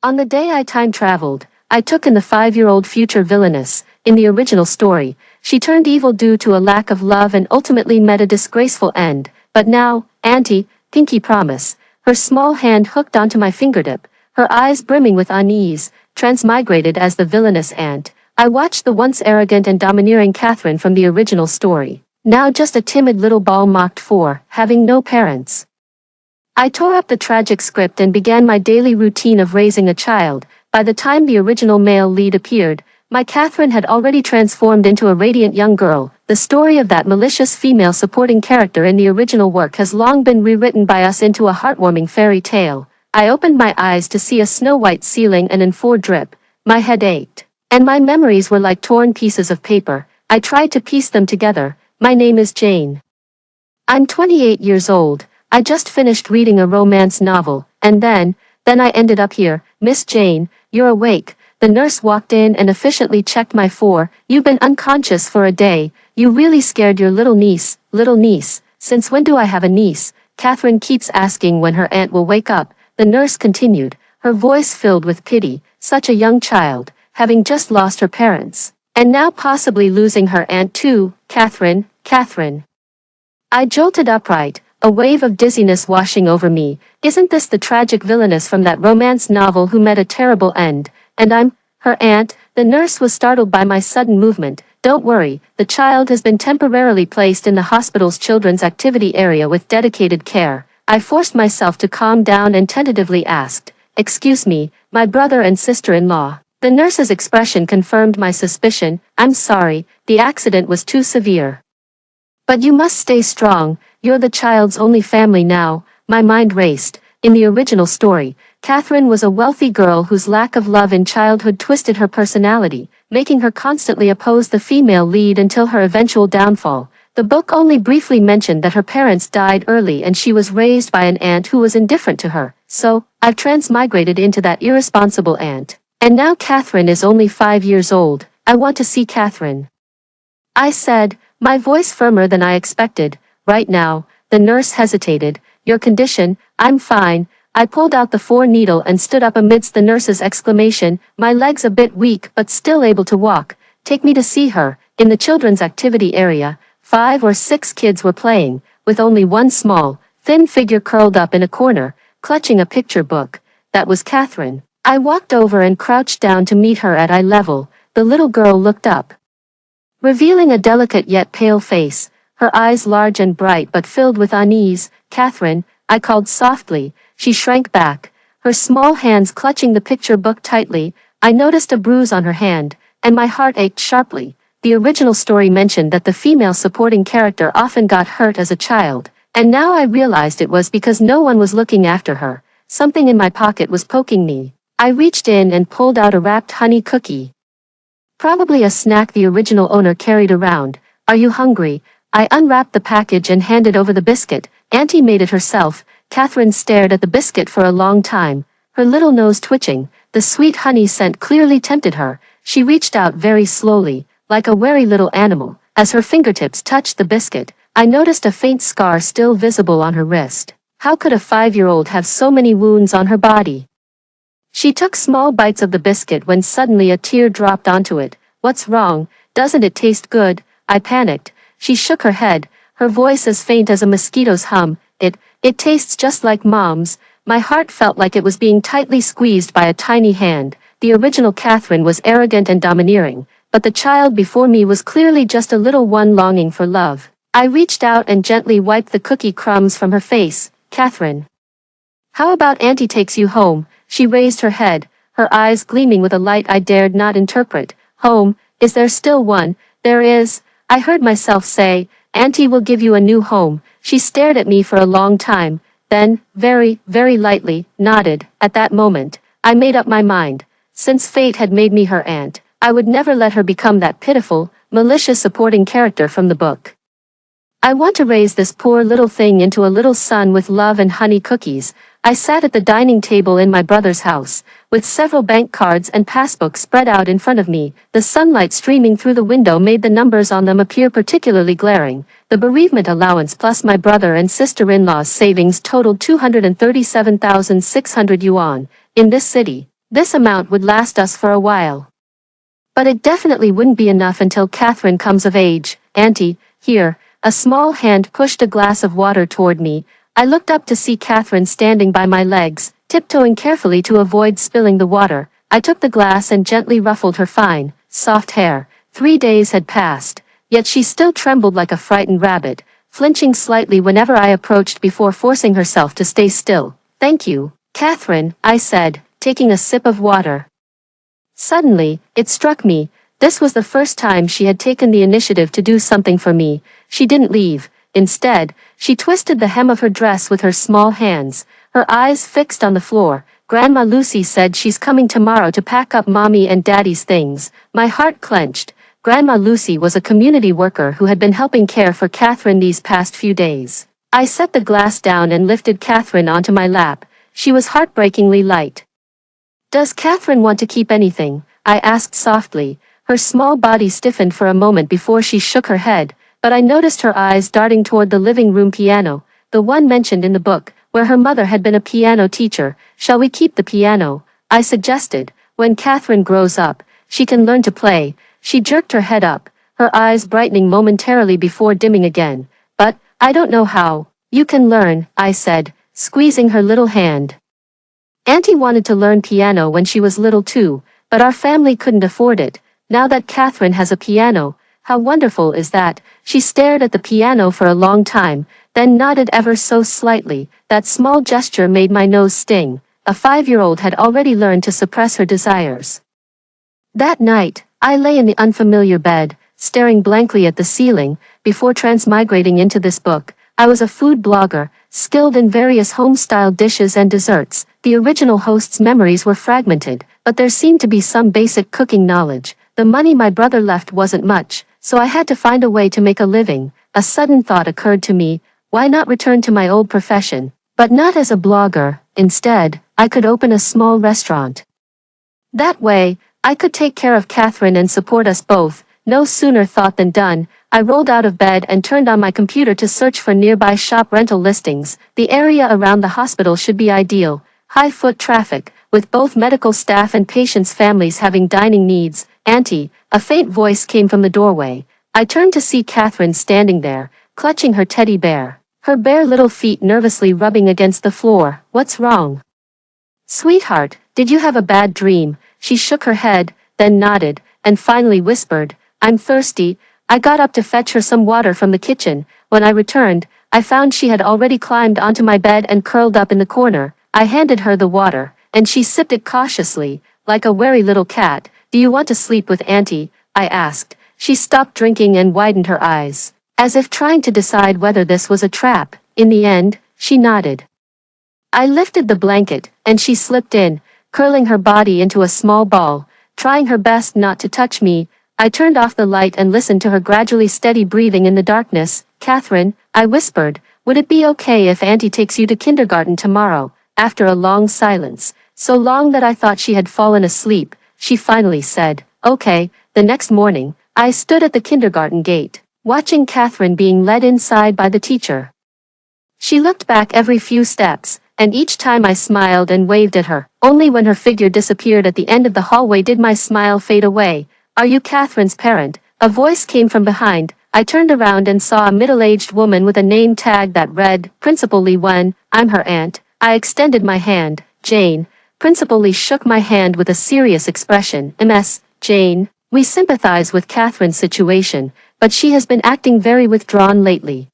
On the day I time traveled, I took in the 5-year-old future villainess. In the original story, she turned evil due to a lack of love and ultimately met a disgraceful end. But now, Auntie, pinky promise, her small hand hooked onto my fingertip, her eyes brimming with unease, transmigrated as the villainous aunt. I watched the once arrogant and domineering Catherine from the original story, now just a timid little ball mocked for having no parents. I tore up the tragic script and began my daily routine of raising a child. By the time the original male lead appeared, my Catherine had already transformed into a radiant young girl. The story of that malicious female supporting character in the original work has long been rewritten by us into a heartwarming fairy tale. I opened my eyes to see a snow-white ceiling and in 4 drip. My head ached, and my memories were like torn pieces of paper. I tried to piece them together. My name is Jane. I'm 28 years old. I just finished reading a romance novel, and then I ended up here. Miss Jane, you're awake. The nurse walked in and efficiently checked my 4. You've been unconscious for a day. You really scared your little niece. Little niece? Since when do I have a niece? Catherine keeps asking when her aunt will wake up. The nurse continued, her voice filled with pity. Such a young child, having just lost her parents, and now possibly losing her aunt too. Catherine. I jolted upright, a wave of dizziness washing over me. Isn't this the tragic villainess from that romance novel who met a terrible end? And I'm her aunt? The nurse was startled by my sudden movement. Don't worry, the child has been temporarily placed in the hospital's children's activity area with dedicated care. I forced myself to calm down and tentatively asked, excuse me, my brother and sister-in-law. The nurse's expression confirmed my suspicion. I'm sorry, the accident was too severe. But you must stay strong. You're the child's only family now. My mind raced. In the original story, Catherine was a wealthy girl whose lack of love in childhood twisted her personality, making her constantly oppose the female lead until her eventual downfall. The book only briefly mentioned that her parents died early and she was raised by an aunt who was indifferent to her. So, I've transmigrated into that irresponsible aunt. And now Catherine is only 5 years old. I want to see Catherine, I said, my voice firmer than I expected. Right now. The nurse hesitated. Your condition? I'm fine. I pulled out the 4 needle and stood up amidst the nurse's exclamation, my legs a bit weak but still able to walk. Take me to see her. In the children's activity area, 5 or 6 kids were playing, with only one small, thin figure curled up in a corner, clutching a picture book. That was Catherine. I walked over and crouched down to meet her at eye level. The little girl looked up, revealing a delicate yet pale face, her eyes large and bright but filled with unease. Catherine, I called softly. She shrank back, her small hands clutching the picture book tightly. I noticed a bruise on her hand, and my heart ached sharply. The original story mentioned that the female supporting character often got hurt as a child, and now I realized it was because no one was looking after her. Something in my pocket was poking me. I reached in and pulled out a wrapped honey cookie. Probably a snack the original owner carried around. Are you hungry? I unwrapped the package and handed over the biscuit. Auntie made it herself. Catherine stared at the biscuit for a long time, her little nose twitching. The sweet honey scent clearly tempted her. She reached out very slowly, like a wary little animal. As her fingertips touched the biscuit, I noticed a faint scar still visible on her wrist. How could a 5-year-old have so many wounds on her body? She took small bites of the biscuit when suddenly a tear dropped onto it. What's wrong? Doesn't it taste good? I panicked. She shook her head, her voice as faint as a mosquito's hum. It tastes just like Mom's. My heart felt like it was being tightly squeezed by a tiny hand. The original Catherine was arrogant and domineering, but the child before me was clearly just a little one longing for love. I reached out and gently wiped the cookie crumbs from her face. Catherine, how about Auntie takes you home? She raised her head, her eyes gleaming with a light I dared not interpret. Home? Is there still one? There is, I heard myself say. Auntie will give you a new home. She stared at me for a long time, then, very, very lightly, nodded. At that moment, I made up my mind. Since fate had made me her aunt, I would never let her become that pitiful, malicious supporting character from the book. I want to raise this poor little thing into a little son with love and honey cookies. I sat at the dining table in my brother's house, with several bank cards and passbooks spread out in front of me. The sunlight streaming through the window made the numbers on them appear particularly glaring. The bereavement allowance plus my brother and sister-in-law's savings totaled 237,600 yuan. In this city, This amount would last us for a while. But it definitely wouldn't be enough until Catherine comes of age. Auntie, here." A small hand pushed a glass of water toward me. I looked up to see Catherine standing by my legs, tiptoeing carefully to avoid spilling the water. I took the glass and gently ruffled her fine, soft hair. 3 days had passed, yet she still trembled like a frightened rabbit, flinching slightly whenever I approached before forcing herself to stay still. "Thank you, Catherine," I said, taking a sip of water. Suddenly, it struck me, this was the first time she had taken the initiative to do something for me. She didn't leave. Instead, she twisted the hem of her dress with her small hands, her eyes fixed on the floor. "Grandma Lucy said she's coming tomorrow to pack up Mommy and Daddy's things." My heart clenched. Grandma Lucy was a community worker who had been helping care for Catherine these past few days. I set the glass down and lifted Catherine onto my lap. She was heartbreakingly light. "Does Catherine want to keep anything?" I asked softly. Her small body stiffened for a moment before she shook her head, but I noticed her eyes darting toward the living room piano, the one mentioned in the book, where her mother had been a piano teacher. "Shall we keep the piano?" I suggested. "When Catherine grows up, she can learn to play." She jerked her head up, her eyes brightening momentarily before dimming again. "But, I don't know how." "You can learn," I said, squeezing her little hand. Auntie wanted to learn piano when she was little too, but our family couldn't afford it. Now that Catherine has a piano, how wonderful is that? She stared at the piano for a long time, then nodded ever so slightly. That small gesture made my nose sting. A 5-year-old had already learned to suppress her desires. That night, I lay in the unfamiliar bed, staring blankly at the ceiling. Before transmigrating into this book, I was a food blogger, skilled in various home-style dishes and desserts. The original host's memories were fragmented, but there seemed to be some basic cooking knowledge. The money my brother left wasn't much, so I had to find a way to make a living. A sudden thought occurred to me: why not return to my old profession? But not as a blogger. Instead, I could open a small restaurant. That way, I could take care of Catherine and support us both. No sooner thought than done. I rolled out of bed and turned on my computer to search for nearby shop rental listings. The area around the hospital should be ideal. High foot traffic, with both medical staff and patients' families having dining needs. "Auntie," a faint voice came from the doorway. I turned to see Catherine standing there, clutching her teddy bear, her bare little feet nervously rubbing against the floor. "What's wrong, sweetheart? Did you have a bad dream?" She shook her head, then nodded, and finally whispered, "I'm thirsty." I got up to fetch her some water from the kitchen. When I returned, I found she had already climbed onto my bed and curled up in the corner. I handed her the water, and she sipped it cautiously, like a wary little cat. "Do you want to sleep with Auntie?" I asked. She stopped drinking and widened her eyes, as if trying to decide whether this was a trap. In the end, she nodded. I lifted the blanket, and she slipped in, curling her body into a small ball, trying her best not to touch me. I turned off the light and listened to her gradually steady breathing in the darkness. "Catherine," I whispered, "would it be okay if Auntie takes you to kindergarten tomorrow?" After a long silence, so long that I thought she had fallen asleep, she finally said, "Okay." The next morning, I stood at the kindergarten gate, watching Catherine being led inside by the teacher. She looked back every few steps, and each time I smiled and waved at her. Only when her figure disappeared at the end of the hallway did my smile fade away. "Are you Catherine's parent?" A voice came from behind. I turned around and saw a middle-aged woman with a name tag that read, "Principal Lee Wen." "I'm her aunt." I extended my hand. "Jane." Principal Lee shook my hand with a serious expression. "Ms. Jane, we sympathize with Catherine's situation, but she has been acting very withdrawn lately.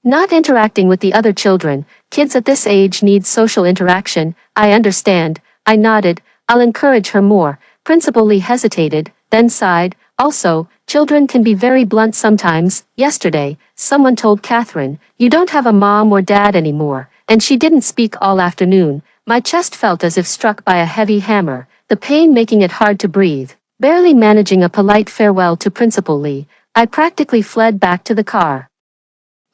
Not interacting with the other children. Kids at this age need social interaction." "I understand." I nodded. "I'll encourage her more." Principal Lee hesitated, then sighed. "Also, children can be very blunt sometimes. Yesterday, someone told Catherine, 'You don't have a mom or dad anymore,' and she didn't speak all afternoon." My chest felt as if struck by a heavy hammer, the pain making it hard to breathe. Barely managing a polite farewell to Principal Lee, I practically fled back to the car,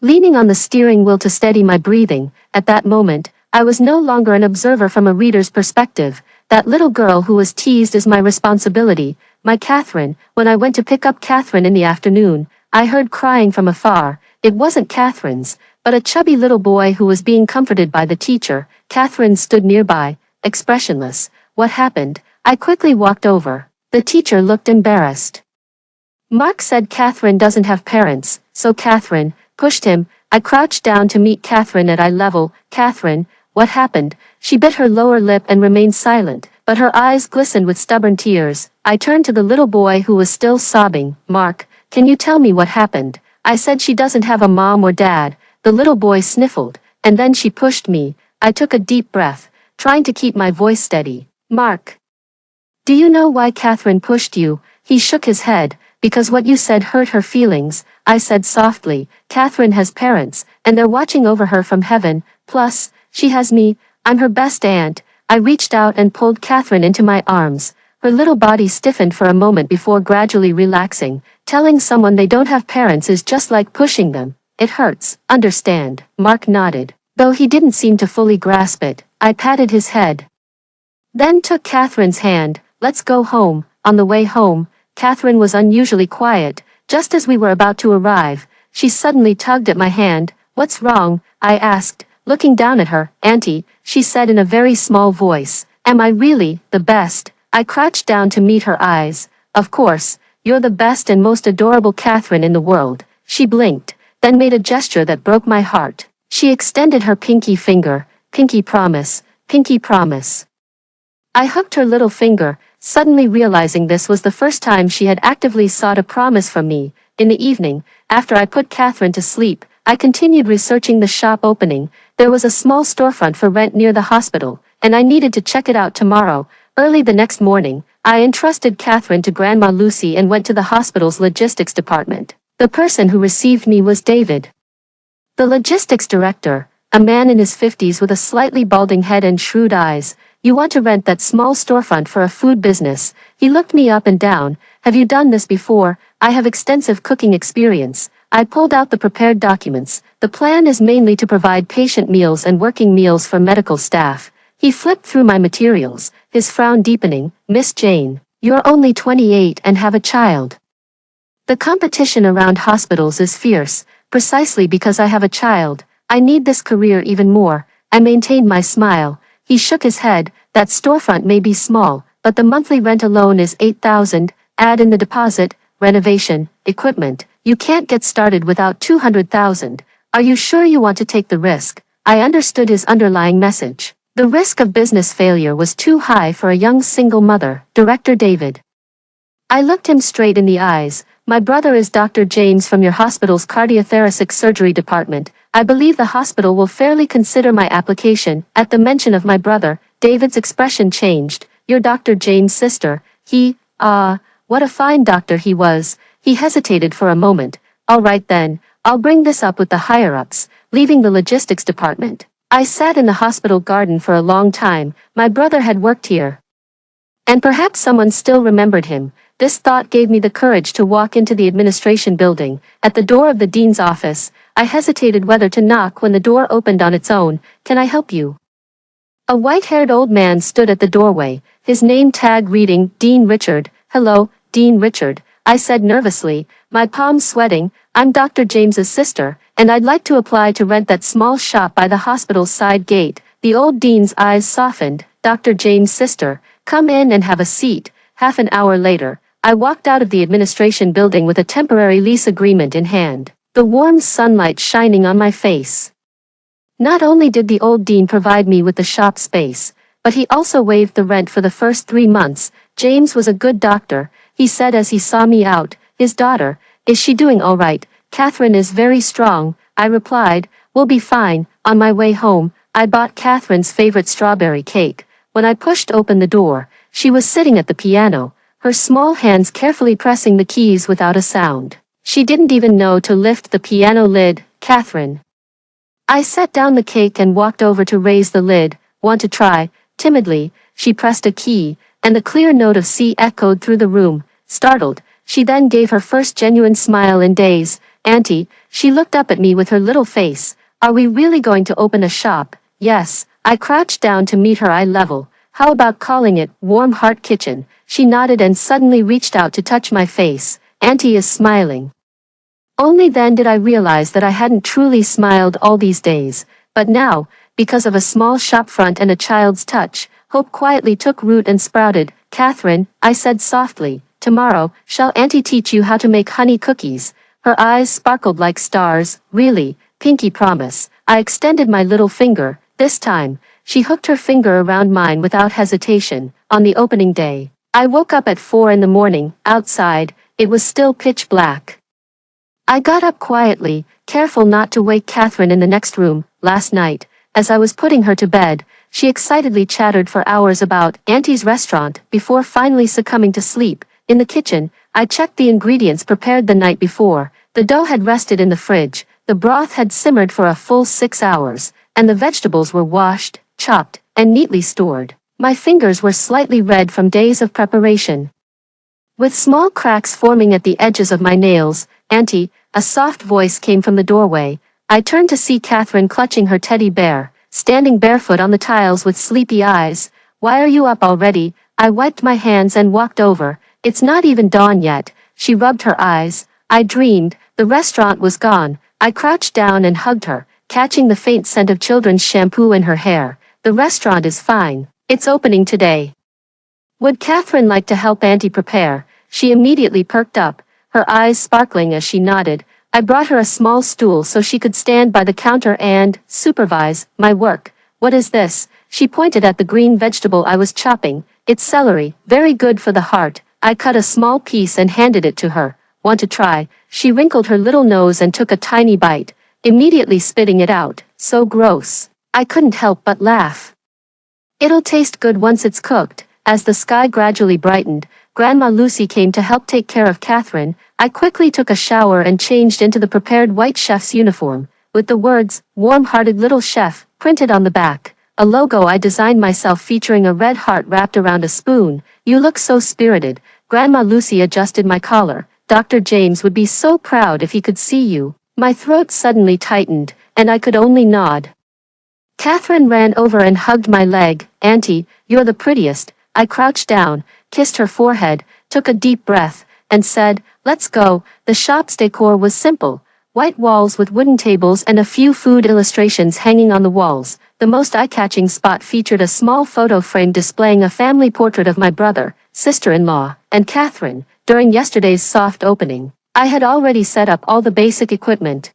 leaning on the steering wheel to steady my breathing. At that moment, I was no longer an observer from a reader's perspective. That little girl who was teased is my responsibility, my Catherine. When I went to pick up Catherine in the afternoon, I heard crying from afar. It wasn't Catherine's, but a chubby little boy who was being comforted by the teacher. Catherine stood nearby, expressionless. what happened? I quickly walked over. The teacher looked embarrassed. Mark said Catherine doesn't have parents, so Catherine pushed him. I crouched down to meet Catherine at eye level. Catherine, what happened? She bit her lower lip and remained silent, but her eyes glistened with stubborn tears. I turned to the little boy who was still sobbing. Mark, can you tell me what happened? I said she doesn't have a mom or dad. The little boy sniffled, and then she pushed me. I took a deep breath, trying to keep my voice steady. Mark, do you know why Catherine pushed you? He shook his head. Because what you said hurt her feelings, I said softly. Catherine has parents, and they're watching over her from heaven. Plus, she has me. I'm her best aunt. I reached out and pulled Catherine into my arms. Her little body stiffened for a moment before gradually relaxing. Telling someone they don't have parents is just like pushing them. It hurts, understand? Mark nodded. Though he didn't seem to fully grasp it, I patted his head. Then took Catherine's hand. Let's go home. On the way home, Catherine was unusually quiet. Just as we were about to arrive, she suddenly tugged at my hand. What's wrong? I asked, looking down at her. Auntie, she said in a very small voice. Am I really the best? I crouched down to meet her eyes. Of course, you're the best and most adorable Catherine in the world. She blinked, then made a gesture that broke my heart. She extended her pinky finger. Pinky promise. Pinky promise. I hooked her little finger, suddenly realizing this was the first time she had actively sought a promise from me. In the evening, after I put Catherine to sleep, I continued researching the shop opening. There was a small storefront for rent near the hospital, and I needed to check it out tomorrow. Early the next morning, I entrusted Catherine to Grandma Lucy and went to the hospital's logistics department. The person who received me was David, the logistics director, a man in his 50s with a slightly balding head and shrewd eyes. You want to rent that small storefront for a food business? He looked me up and down. Have you done this before? I have extensive cooking experience. I pulled out the prepared documents. The plan is mainly to provide patient meals and working meals for medical staff. He flipped through my materials, his frown deepening. Miss Jane, you're only 28 and have a child. The competition around hospitals is fierce. Precisely because I have a child, I need this career even more. I maintained my smile. He shook his head. That storefront may be small, but the monthly rent alone is $8,000. Add in the deposit, renovation, equipment. You can't get started without $200,000. Are you sure you want to take the risk? I understood his underlying message. The risk of business failure was too high for a young single mother. Director David. I looked him straight in the eyes. My brother is Dr. James from your hospital's cardiothoracic surgery department. I believe the hospital will fairly consider my application. At the mention of my brother, David's expression changed. You're Dr. James' sister. What a fine doctor he was. He hesitated for a moment. All right then, I'll bring this up with the higher-ups. Leaving the logistics department, I sat in the hospital garden for a long time. My brother had worked here, and perhaps someone still remembered him. This thought gave me the courage to walk into the administration building. At the door of the dean's office, I hesitated whether to knock when the door opened on its own. Can I help you? A white-haired old man stood at the doorway, his name tag reading, Dean Richard. Hello, Dean Richard, I said nervously, my palms sweating. I'm Dr. James's sister, and I'd like to apply to rent that small shop by the hospital's side gate. The old dean's eyes softened. Dr. James' sister, come in and have a seat. Half an hour later, I walked out of the administration building with a temporary lease agreement in hand, the warm sunlight shining on my face. Not only did the old dean provide me with the shop space, but he also waived the rent for the first 3 months. James was a good doctor, he said as he saw me out. His daughter, is she doing all right? Catherine is very strong, I replied. We'll be fine. On my way home, I bought Catherine's favorite strawberry cake. When I pushed open the door, she was sitting at the piano, her small hands carefully pressing the keys without a sound. She didn't even know to lift the piano lid. Catherine. I set down the cake and walked over to raise the lid. Want to try? Timidly, she pressed a key, and the clear note of C echoed through the room. Startled, she then gave her first genuine smile in days. Auntie, she looked up at me with her little face. Are we really going to open a shop? Yes. I crouched down to meet her eye level. How about calling it Warm Heart Kitchen? She nodded and suddenly reached out to touch my face. Auntie is smiling. Only then did I realize that I hadn't truly smiled all these days. But now, because of a small shop front and a child's touch, Hope quietly took root and sprouted. Catherine, I said softly, tomorrow, shall Auntie teach you how to make honey cookies? Her eyes sparkled like stars. Really, Pinky, promise. I extended my little finger. This time, she hooked her finger around mine without hesitation. On the opening day, I woke up at 4 in the morning. Outside, it was still pitch black. I got up quietly, careful not to wake Catherine in the next room. Last night, as I was putting her to bed, she excitedly chattered for hours about Auntie's restaurant before finally succumbing to sleep. In the kitchen, I checked the ingredients prepared the night before. The dough had rested in the fridge, the broth had simmered for a full 6 hours, and the vegetables were washed, chopped, and neatly stored. My fingers were slightly red from days of preparation, with small cracks forming at the edges of my nails. Auntie, a soft voice came from the doorway. I turned to see Catherine clutching her teddy bear, standing barefoot on the tiles with sleepy eyes. Why are you up already? I wiped my hands and walked over. It's not even dawn yet. She rubbed her eyes. I dreamed. The restaurant was gone. I crouched down and hugged her, catching the faint scent of children's shampoo in her hair. The restaurant is fine. It's opening today. Would Catherine like to help Auntie prepare? She immediately perked up, her eyes sparkling as she nodded. I brought her a small stool so she could stand by the counter and supervise my work. What is this? She pointed at the green vegetable I was chopping. It's celery, very good for the heart. I cut a small piece and handed it to her. Want to try? She wrinkled her little nose and took a tiny bite, immediately spitting it out. So gross. I couldn't help but laugh. It'll taste good once it's cooked. As the sky gradually brightened, Grandma Lucy came to help take care of Catherine. I quickly took a shower and changed into the prepared white chef's uniform, with the words, "Warm-hearted little chef," printed on the back. A logo I designed myself featuring a red heart wrapped around a spoon. You look so spirited. Grandma Lucy adjusted my collar. Dr. James would be so proud if he could see you. My throat suddenly tightened, and I could only nod. Catherine ran over and hugged my leg. Auntie, you're the prettiest. I crouched down, kissed her forehead, took a deep breath, and said, let's go. The shop's decor was simple. White walls with wooden tables and a few food illustrations hanging on the walls. The most eye-catching spot featured a small photo frame displaying a family portrait of my brother, sister-in-law, and Catherine. During yesterday's soft opening, I had already set up all the basic equipment.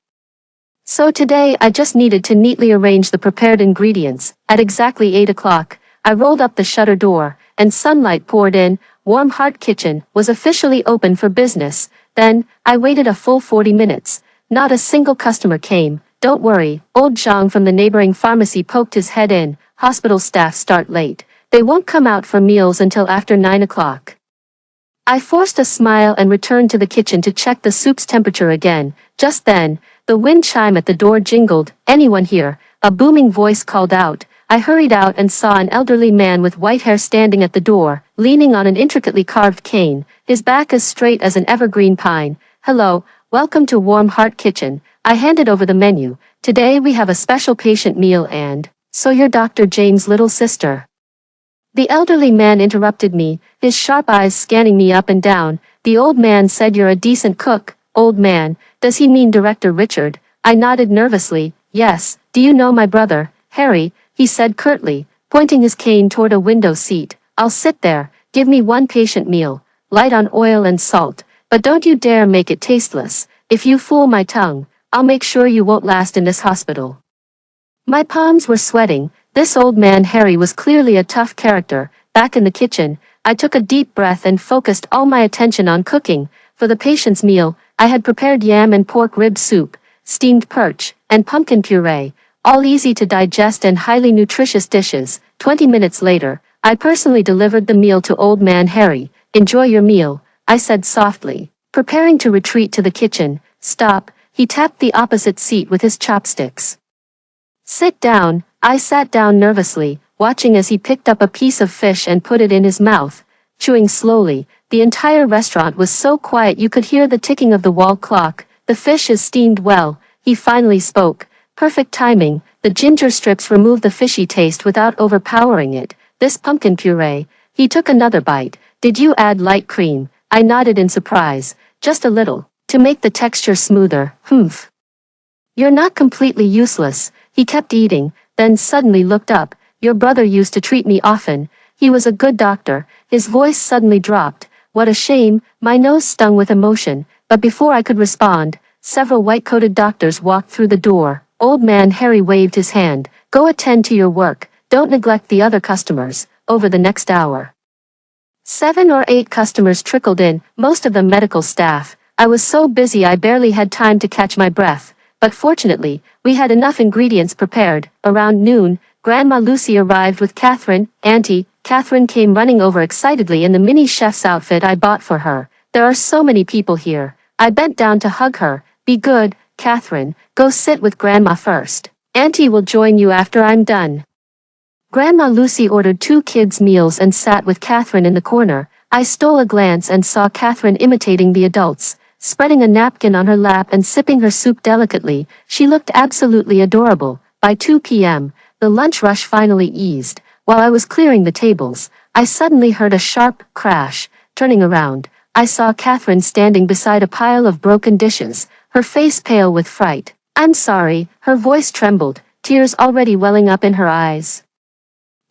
So today I just needed to neatly arrange the prepared ingredients. At exactly 8 o'clock, I rolled up the shutter door, and sunlight poured in. Warm Heart Kitchen was officially open for business. Then, I waited a full 40 minutes. Not a single customer came. Don't worry, old Zhang from the neighboring pharmacy poked his head in. Hospital staff start late. They won't come out for meals until after 9 o'clock. I forced a smile and returned to the kitchen to check the soup's temperature again. Just then, the wind chime at the door jingled. Anyone here? A booming voice called out. I hurried out and saw an elderly man with white hair standing at the door, leaning on an intricately carved cane, his back as straight as an evergreen pine. Hello, welcome to Warm Heart Kitchen. I handed over the menu. Today we have a special patient meal and, so you're Dr. James' little sister. The elderly man interrupted me, his sharp eyes scanning me up and down. The old man said you're a decent cook. Old man, does he mean Director Richard? I nodded nervously. Yes, do you know my brother, Harry? He said curtly, pointing his cane toward a window seat. I'll sit there. Give me one patient meal, light on oil and salt, but don't you dare make it tasteless. If you fool my tongue, I'll make sure you won't last in this hospital. My palms were sweating. This old man Harry was clearly a tough character. Back in the kitchen, I took a deep breath and focused all my attention on cooking. For the patient's meal, I had prepared yam and pork rib soup, steamed perch, and pumpkin puree, all easy to digest and highly nutritious dishes. 20 minutes later, I personally delivered the meal to old man Harry. Enjoy your meal, I said softly, preparing to retreat to the kitchen. Stop, he tapped the opposite seat with his chopsticks. Sit down. I sat down nervously, watching as he picked up a piece of fish and put it in his mouth, chewing slowly. The entire restaurant was so quiet you could hear the ticking of the wall clock. The fish is steamed well, he finally spoke. Perfect timing. The ginger strips removed the fishy taste without overpowering it. This pumpkin puree. He took another bite. Did you add light cream? I nodded in surprise. Just a little, to make the texture smoother. Humph. You're not completely useless. He kept eating, then suddenly looked up. your brother used to treat me often. He was a good doctor." His voice suddenly dropped. "What a shame." My nose stung with emotion, but before I could respond, several white-coated doctors walked through the door. Old Man Harry waved his hand. "Go attend to your work. Don't neglect the other customers." Over the next hour, 7 or 8 customers trickled in, most of them medical staff. I was so busy I barely had time to catch my breath, but fortunately, we had enough ingredients prepared. Around noon, Grandma Lucy arrived with Catherine. "Auntie." Catherine came running over excitedly in the mini chef's outfit I bought for her. "There are so many people here." I bent down to hug her. "Be good, Catherine. Go sit with Grandma first. Auntie will join you after I'm done." Grandma Lucy ordered 2 kids' meals and sat with Catherine in the corner. I stole a glance and saw Catherine imitating the adults, spreading a napkin on her lap and sipping her soup delicately. She looked absolutely adorable. By 2 p.m., the lunch rush finally eased. While I was clearing the tables, I suddenly heard a sharp crash. Turning around, I saw Catherine standing beside a pile of broken dishes, her face pale with fright. "I'm sorry," her voice trembled, tears already welling up in her eyes.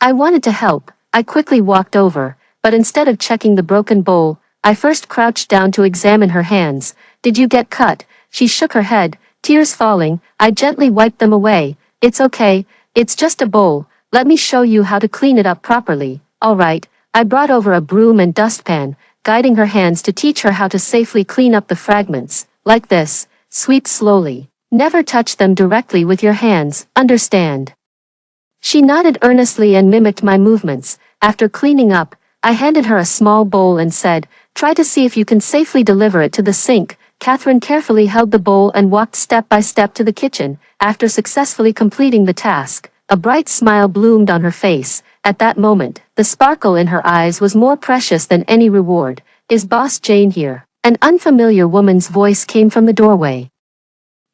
I wanted to help. I quickly walked over, but instead of checking the broken bowl, I first crouched down to examine her hands. "Did you get cut?" She shook her head, tears falling. I gently wiped them away. "It's okay. It's just a bowl. Let me show you how to clean it up properly." "All right." I brought over a broom and dustpan, guiding her hands to teach her how to safely clean up the fragments. "Like this. Sweep slowly. Never touch them directly with your hands, understand?" She nodded earnestly and mimicked my movements. After cleaning up, I handed her a small bowl and said, "Try to see if you can safely deliver it to the sink." Catherine carefully held the bowl and walked step by step to the kitchen. After successfully completing the task, a bright smile bloomed on her face. At that moment, the sparkle in her eyes was more precious than any reward. "Is Boss Jane here?" An unfamiliar woman's voice came from the doorway.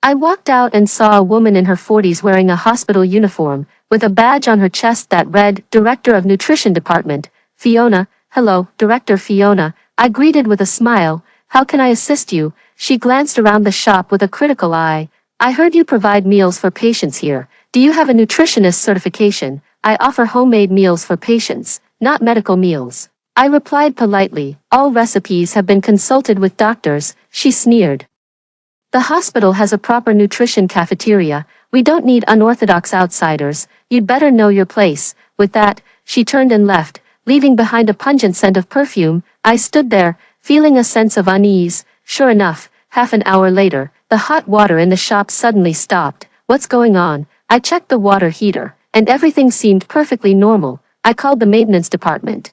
I walked out and saw a woman in her 40s wearing a hospital uniform, with a badge on her chest that read, "Director of Nutrition Department, Fiona." "Hello, Director Fiona," I greeted with a smile. "How can I assist you?" She glanced around the shop with a critical eye. "I heard you provide meals for patients here. Do you have a nutritionist certification?" "I offer homemade meals for patients, not medical meals," I replied politely. "All recipes have been consulted with doctors," she sneered. "The hospital has a proper nutrition cafeteria. We don't need unorthodox outsiders. You'd better know your place." With that, she turned and left, leaving behind a pungent scent of perfume. I stood there, feeling a sense of unease. Sure enough, half an hour later, the hot water in the shop suddenly stopped. "What's going on?" I checked the water heater, and everything seemed perfectly normal. I called the maintenance department,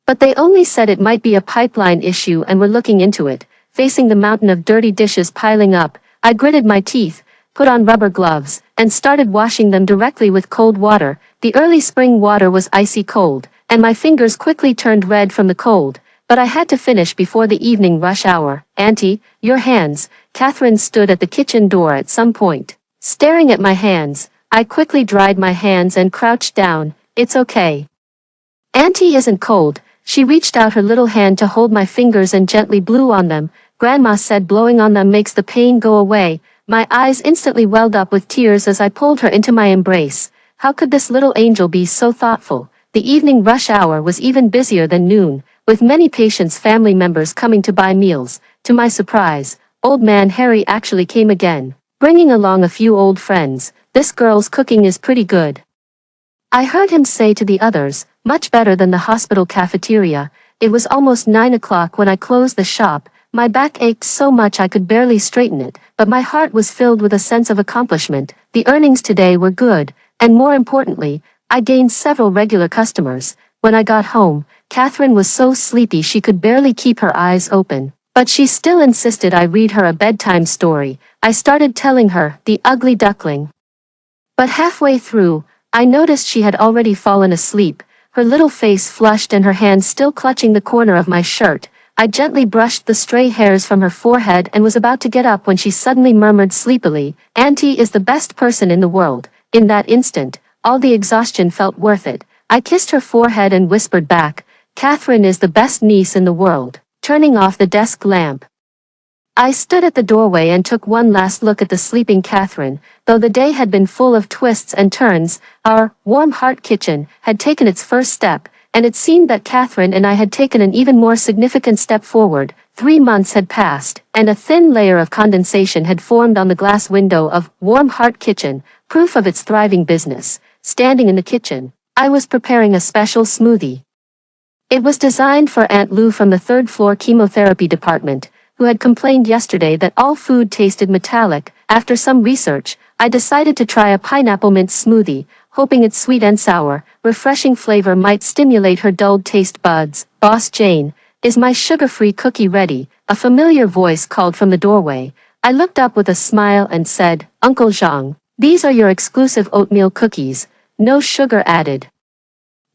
but they only said it might be a pipeline issue and were looking into it. Facing the mountain of dirty dishes piling up, I gritted my teeth, put on rubber gloves, and started washing them directly with cold water. The early spring water was icy cold, and my fingers quickly turned red from the cold, but I had to finish before the evening rush hour. "Auntie, your hands." Catherine stood at the kitchen door at some point, staring at my hands. I quickly dried my hands and crouched down. "It's okay. Auntie isn't cold." She reached out her little hand to hold my fingers and gently blew on them. "Grandma said blowing on them makes the pain go away." My eyes instantly welled up with tears as I pulled her into my embrace. How could this little angel be so thoughtful? The evening rush hour was even busier than noon, with many patients' family members coming to buy meals. To my surprise, Old Man Harry actually came again, bringing along a few old friends. "This girl's cooking is pretty good," I heard him say to the others. "Much better than the hospital cafeteria." It was almost 9 o'clock when I closed the shop. My back ached so much I could barely straighten it, but my heart was filled with a sense of accomplishment. The earnings today were good, and more importantly, I gained several regular customers. When I got home, Catherine was so sleepy she could barely keep her eyes open, but she still insisted I read her a bedtime story. I started telling her, "The Ugly Duckling." But halfway through, I noticed she had already fallen asleep, her little face flushed and her hand still clutching the corner of my shirt. I gently brushed the stray hairs from her forehead and was about to get up when she suddenly murmured sleepily, "Auntie is the best person in the world." In that instant, all the exhaustion felt worth it. I kissed her forehead and whispered back, "Catherine is the best niece in the world." Turning off the desk lamp, I stood at the doorway and took one last look at the sleeping Catherine. Though the day had been full of twists and turns, our warm heart kitchen had taken its first step, and it seemed that Catherine and I had taken an even more significant step forward. 3 months had passed, and a thin layer of condensation had formed on the glass window of Warm Heart Kitchen, proof of its thriving business. Standing in the kitchen, I was preparing a special smoothie. It was designed for Aunt Lou from the third-floor chemotherapy department, who had complained yesterday that all food tasted metallic. After some research, I decided to try a pineapple mint smoothie, hoping its sweet and sour, refreshing flavor might stimulate her dulled taste buds. "Boss Jane, is my sugar-free cookie ready?" A familiar voice called from the doorway. I looked up with a smile and said, "Uncle Zhang, these are your exclusive oatmeal cookies, no sugar added.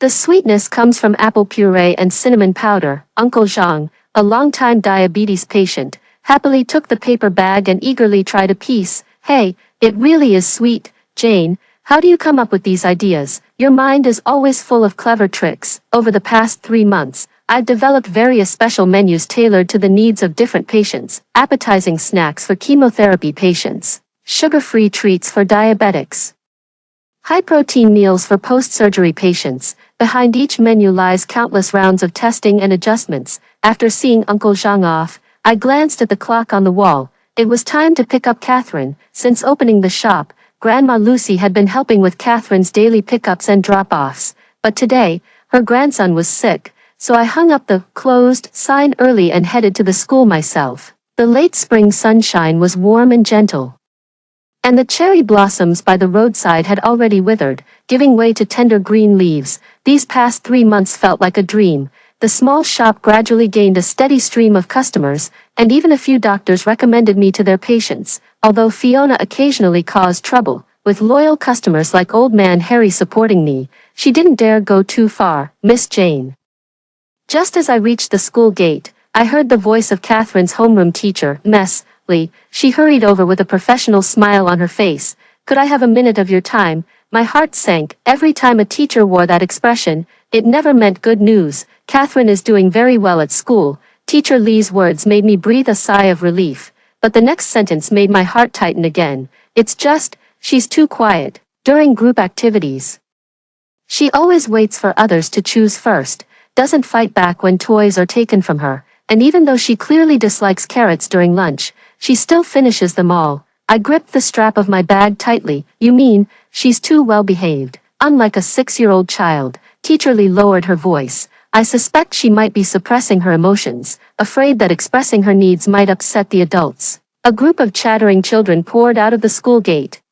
The sweetness comes from apple puree and cinnamon powder." Uncle Zhang, a longtime diabetes patient, happily took the paper bag and eagerly tried a piece. "Hey, it really is sweet, Jane. How do you come up with these ideas? Your mind is always full of clever tricks." Over the past 3 months, I've developed various special menus tailored to the needs of different patients: appetizing snacks for chemotherapy patients, sugar-free treats for diabetics, high-protein meals for post-surgery patients. Behind each menu lies countless rounds of testing and adjustments. After seeing Uncle Zhang off, I glanced at the clock on the wall. It was time to pick up Catherine. Since opening the shop, Grandma Lucy had been helping with Catherine's daily pickups and drop-offs. But today, her grandson was sick, so I hung up the "closed" sign early and headed to the school myself. The late spring sunshine was warm and gentle, and the cherry blossoms by the roadside had already withered, giving way to tender green leaves. These past 3 months felt like a dream. The small shop gradually gained a steady stream of customers, and even a few doctors recommended me to their patients. Although Fiona occasionally caused trouble, with loyal customers like Old Man Harry supporting me, she didn't dare go too far. "Miss Jane." Just as I reached the school gate, I heard the voice of Catherine's homeroom teacher, Miss Lee. She hurried over with a professional smile on her face. "Could I have a minute of your time?" My heart sank. Every time a teacher wore that expression, it never meant good news. "Catherine is doing very well at school." Teacher Lee's words made me breathe a sigh of relief, but the next sentence made my heart tighten again. "It's just, she's too quiet during group activities. She always waits for others to choose first, doesn't fight back when toys are taken from her, and even though she clearly dislikes carrots during lunch, she still finishes them all." I gripped the strap of my bag tightly. "You mean, she's too well-behaved, unlike a 6-year-old child?" Teacher Lee lowered her voice. "I suspect she might be suppressing her emotions, afraid that expressing her needs might upset the adults." A group of chattering children poured out of the school gate,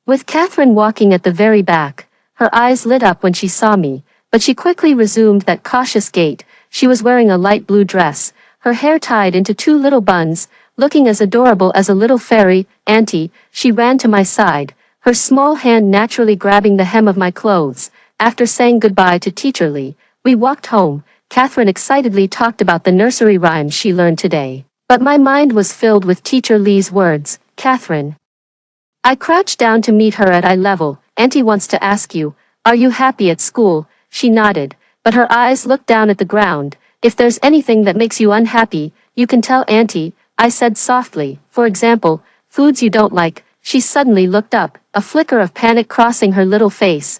with Catherine walking at the very back. Her eyes lit up when she saw me, but she quickly resumed that cautious gait. She was wearing a light blue dress, her hair tied into 2 little buns, looking as adorable as a little fairy. "Auntie," she ran to my side, her small hand naturally grabbing the hem of my clothes. After saying goodbye to Teacher Lee, we walked home. Catherine excitedly talked about the nursery rhymes she learned today, but my mind was filled with Teacher Lee's words. "Catherine." I crouched down to meet her at eye level. "Auntie wants to ask you, are you happy at school?" She nodded, but her eyes looked down at the ground. "If there's anything that makes you unhappy, you can tell Auntie," I said softly. "For example, foods you don't like." She suddenly looked up, a flicker of panic crossing her little face.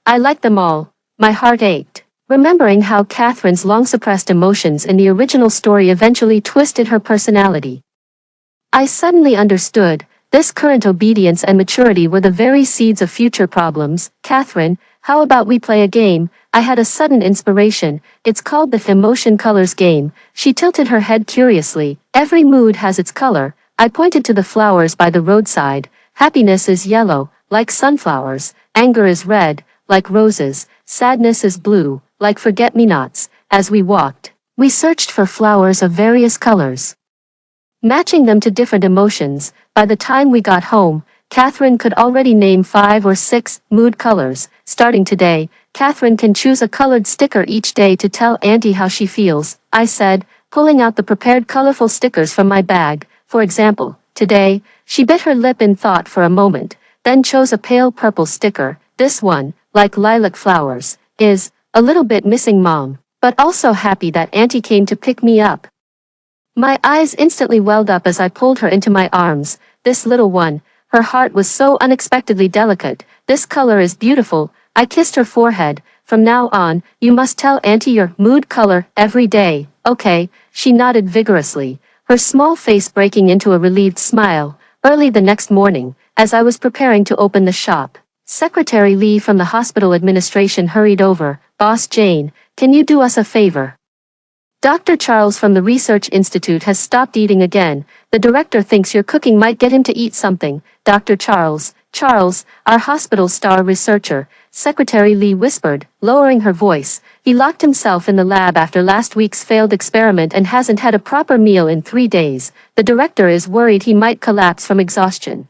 I like them all." My heart ached, remembering how Catherine's long-suppressed emotions in the original story eventually twisted her personality. I suddenly understood. This current obedience and maturity were the very seeds of future problems. "Catherine, how about we play a game?" I had a sudden inspiration. "It's called the Emotion Colors game." She tilted her head curiously. "Every mood has its color." I pointed to the flowers by the roadside. "Happiness is yellow, like sunflowers. Anger is red, like roses. Sadness is blue, like forget-me-nots." As we walked, we searched for flowers of various colors, matching them to different emotions. By the time we got home, Catherine could already name 5 or 6 mood colors. "Starting today, Catherine can choose a colored sticker each day to tell Auntie how she feels," I said, pulling out the prepared colorful stickers from my bag. For example, today, she bit her lip in thought for a moment, then chose a pale purple sticker. "This one, like lilac flowers, is a little bit missing Mom, but also happy that Auntie came to pick me up." My eyes instantly welled up as I pulled her into my arms. This little one, her heart was so unexpectedly delicate. This color is beautiful. I kissed her forehead. From now on, you must tell Auntie your mood color every day, okay? She nodded vigorously, her small face breaking into a relieved smile. Early the next morning, as I was preparing to open the shop, Secretary Lee from the hospital administration hurried over. Boss Jane, can you do us a favor? Dr. Charles from the Research Institute has stopped eating again. The director thinks your cooking might get him to eat something. Dr. Charles, our hospital star researcher, Secretary Lee whispered, lowering her voice. He locked himself in the lab after last week's failed experiment and hasn't had a proper meal in 3 days. The director is worried he might collapse from exhaustion.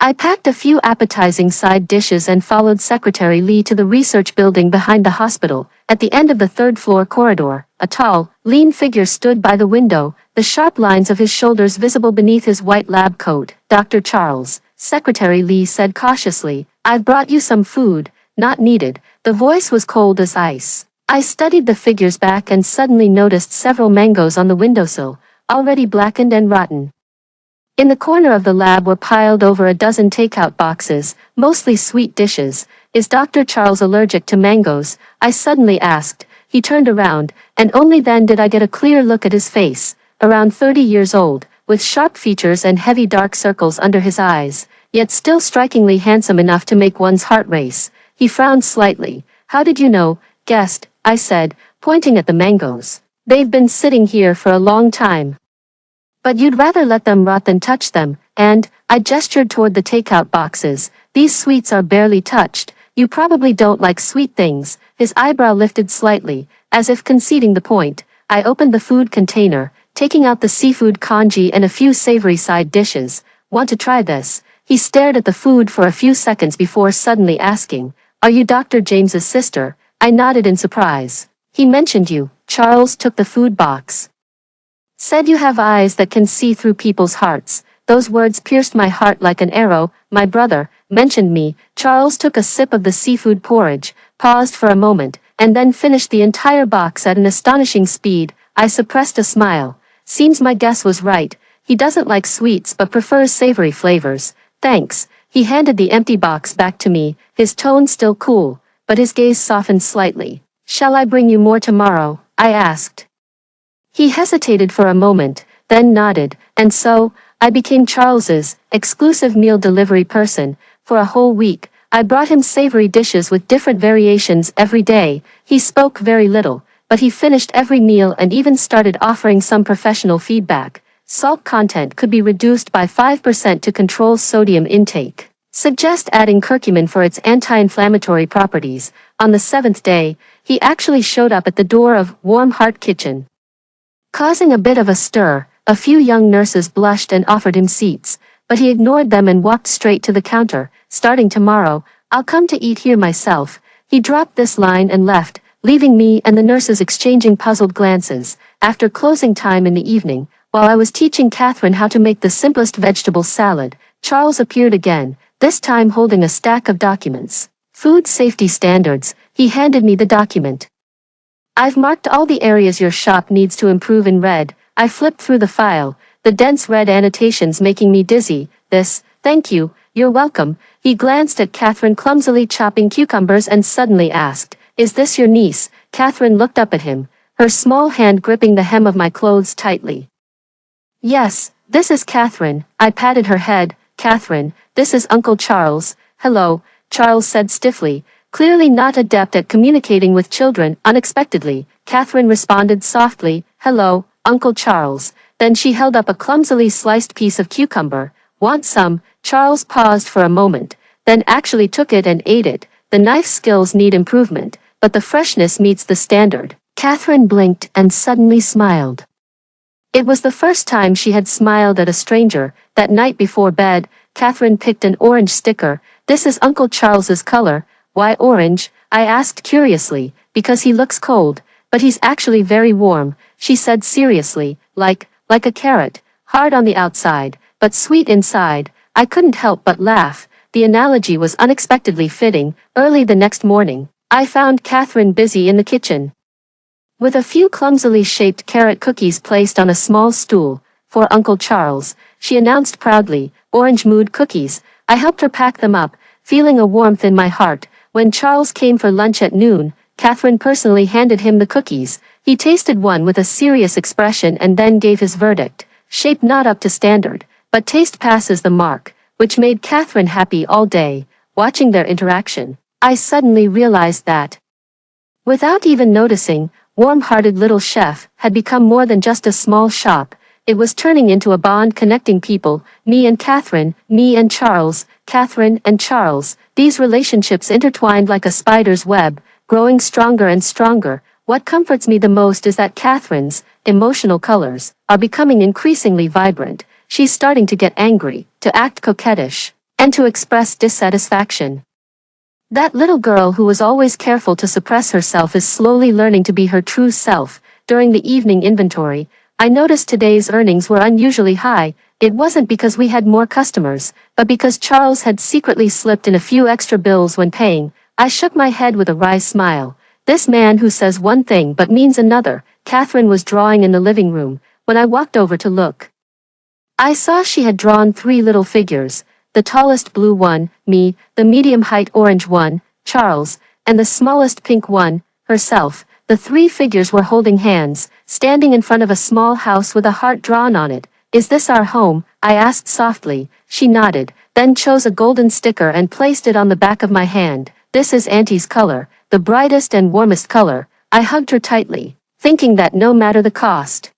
I packed a few appetizing side dishes and followed Secretary Lee to the research building behind the hospital. At the end of the third-floor corridor, a tall, lean figure stood by the window, the sharp lines of his shoulders visible beneath his white lab coat. Dr. Charles, Secretary Lee said cautiously, I've brought you some food. Not needed. The voice was cold as ice. I studied the figure's back and suddenly noticed several mangoes on the windowsill, already blackened and rotten. In the corner of the lab were piled over a dozen takeout boxes, mostly sweet dishes. Is Dr. Charles allergic to mangoes? I suddenly asked. He turned around, and only then did I get a clear look at his face. Around 30 years old, with sharp features and heavy dark circles under his eyes, yet still strikingly handsome enough to make one's heart race. He frowned slightly. How did you know? Guessed, I said, pointing at the mangoes. They've been sitting here for a long time. But you'd rather let them rot than touch them, and, I gestured toward the takeout boxes, these sweets are barely touched. You probably don't like sweet things. His eyebrow lifted slightly, as if conceding the point. I opened the food container, taking out the seafood congee and a few savory side dishes. Want to try this? He stared at the food for a few seconds before suddenly asking, Are you Dr. James's sister? I nodded in surprise. He mentioned you. Charles took the food box. Said you have eyes that can see through people's hearts. Those words pierced my heart like an arrow. My brother mentioned me. Charles took a sip of the seafood porridge, paused for a moment, and then finished the entire box at an astonishing speed. I suppressed a smile. Seems my guess was right. He doesn't like sweets but prefers savory flavors. Thanks. He handed the empty box back to me, his tone still cool, but his gaze softened slightly. Shall I bring you more tomorrow? I asked. He hesitated for a moment, then nodded, and so, I became Charles's exclusive meal delivery person. For a whole week, I brought him savory dishes with different variations every day. He spoke very little, but he finished every meal and even started offering some professional feedback. Salt content could be reduced by 5% to control sodium intake. Suggest adding curcumin for its anti-inflammatory properties. On the 7th day, he actually showed up at the door of Warm Heart Kitchen. Causing a bit of a stir, a few young nurses blushed and offered him seats, but he ignored them and walked straight to the counter. Starting tomorrow, I'll come to eat here myself. He dropped this line and left, leaving me and the nurses exchanging puzzled glances. After closing time in the evening, while I was teaching Catherine how to make the simplest vegetable salad, Charles appeared again, this time holding a stack of documents. Food safety standards. He handed me the document. I've marked all the areas your shop needs to improve in red. I flipped through the file, the dense red annotations making me dizzy. Thank you, you're welcome. He glanced at Catherine clumsily chopping cucumbers and suddenly asked, Is this your niece? Catherine looked up at him, her small hand gripping the hem of my clothes tightly. Yes, this is Catherine. I patted her head. Catherine, this is Uncle Charles. Hello, Charles said stiffly. Clearly not adept at communicating with children. Unexpectedly, Catherine responded softly, Hello, Uncle Charles. Then she held up a clumsily sliced piece of cucumber. Want some? Charles paused for a moment, then actually took it and ate it. The knife skills need improvement, but the freshness meets the standard. Catherine blinked and suddenly smiled. It was the first time she had smiled at a stranger. That night before bed, Catherine picked an orange sticker. This is Uncle Charles's color. Why orange? I asked curiously. Because he looks cold, but he's actually very warm, she said seriously, like a carrot, hard on the outside, but sweet inside. I couldn't help but laugh. The analogy was unexpectedly fitting. Early the next morning, I found Catherine busy in the kitchen. With a few clumsily shaped carrot cookies placed on a small stool, for Uncle Charles, she announced proudly, "Orange mood cookies." I helped her pack them up, feeling a warmth in my heart. When Charles came for lunch at noon, Catherine personally handed him the cookies. He tasted one with a serious expression and then gave his verdict: "Shape not up to standard, but taste passes the mark," which made Catherine happy all day. Watching their interaction, I suddenly realized that, without even noticing, warm-hearted little chef had become more than just a small shop. It was turning into a bond connecting people, me and Catherine, me and Charles, Catherine and Charles. These relationships intertwined like a spider's web, growing stronger and stronger. What comforts me the most is that Catherine's emotional colors are becoming increasingly vibrant. She's starting to get angry, to act coquettish, and to express dissatisfaction. That little girl who was always careful to suppress herself is slowly learning to be her true self. During the evening inventory, I noticed today's earnings were unusually high. It wasn't because we had more customers, but because Charles had secretly slipped in a few extra bills when paying. I shook my head with a wry smile. This man who says one thing but means another. Catherine was drawing in the living room. When I walked over to look, I saw she had drawn 3 little figures. The tallest blue one, me, the medium-height orange one, Charles, and the smallest pink one, herself. The 3 figures were holding hands, standing in front of a small house with a heart drawn on it. "Is this our home?" I asked softly. She nodded, then chose a golden sticker and placed it on the back of my hand. "This is Auntie's color, the brightest and warmest color." I hugged her tightly, thinking that no matter the cost,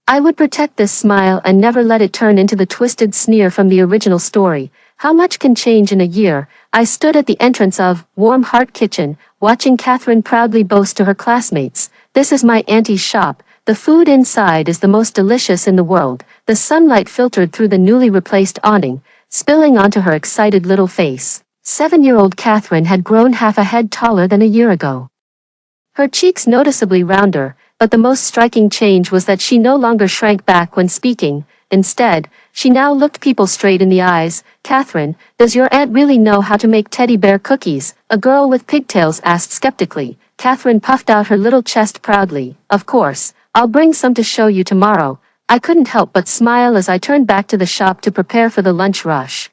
I would protect this smile and never let it turn into the twisted sneer from the original story. How much can change in a year? I stood at the entrance of Warm Heart Kitchen, watching Catherine proudly boast to her classmates, "This is my auntie's shop. The food inside is the most delicious in the world." The sunlight filtered through the newly replaced awning, spilling onto her excited little face. 7-year-old Catherine had grown half a head taller than a year ago. Her cheeks noticeably rounder, but the most striking change was that she no longer shrank back when speaking. Instead, she now looked people straight in the eyes. "Catherine, does your aunt really know how to make teddy bear cookies?" a girl with pigtails asked skeptically. Catherine puffed out her little chest proudly. "Of course, I'll bring some to show you tomorrow." I couldn't help but smile as I turned back to the shop to prepare for the lunch rush.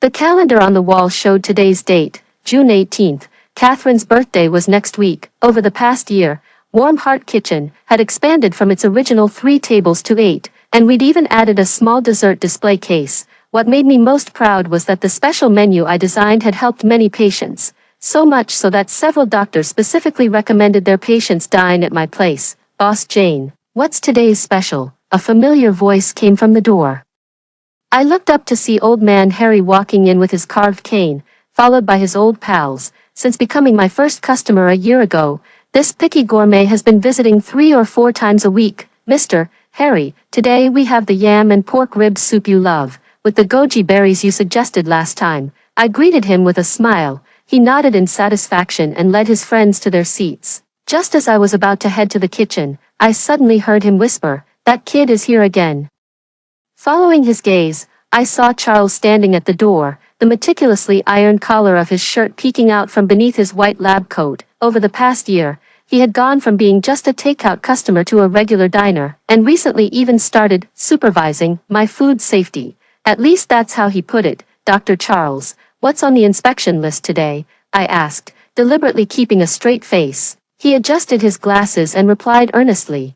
The calendar on the wall showed today's date, June 18th. Catherine's birthday was next week. Over the past year, Warm Heart Kitchen had expanded from its original 3 tables to 8, and we'd even added a small dessert display case. What made me most proud was that the special menu I designed had helped many patients, so much so that several doctors specifically recommended their patients dine at my place. "Boss Jane, what's today's special?" A familiar voice came from the door. I looked up to see Old Man Harry walking in with his carved cane, followed by his old pals. Since becoming my first customer a year ago, this picky gourmet has been visiting 3 or 4 times a week. "Mr. Harry, today we have the yam and pork rib soup you love, with the goji berries you suggested last time." I greeted him with a smile. He nodded in satisfaction and led his friends to their seats. Just as I was about to head to the kitchen, I suddenly heard him whisper, "That kid is here again." Following his gaze, I saw Charles standing at the door, the meticulously ironed collar of his shirt peeking out from beneath his white lab coat. Over the past year, he had gone from being just a takeout customer to a regular diner, and recently even started supervising my food safety. At least that's how he put it. "Dr. Charles, what's on the inspection list today?" I asked, deliberately keeping a straight face. He adjusted his glasses and replied earnestly,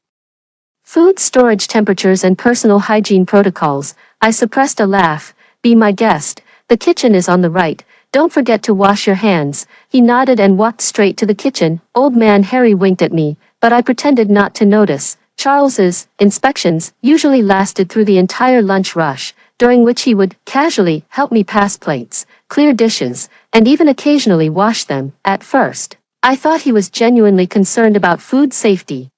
"Food storage temperatures and personal hygiene protocols." I suppressed a laugh. "Be my guest. The kitchen is on the right. Don't forget to wash your hands." He nodded and walked straight to the kitchen. Old Man Harry winked at me, but I pretended not to notice. Charles's inspections usually lasted through the entire lunch rush, during which he would casually help me pass plates, clear dishes, and even occasionally wash them. At first, I thought he was genuinely concerned about food safety.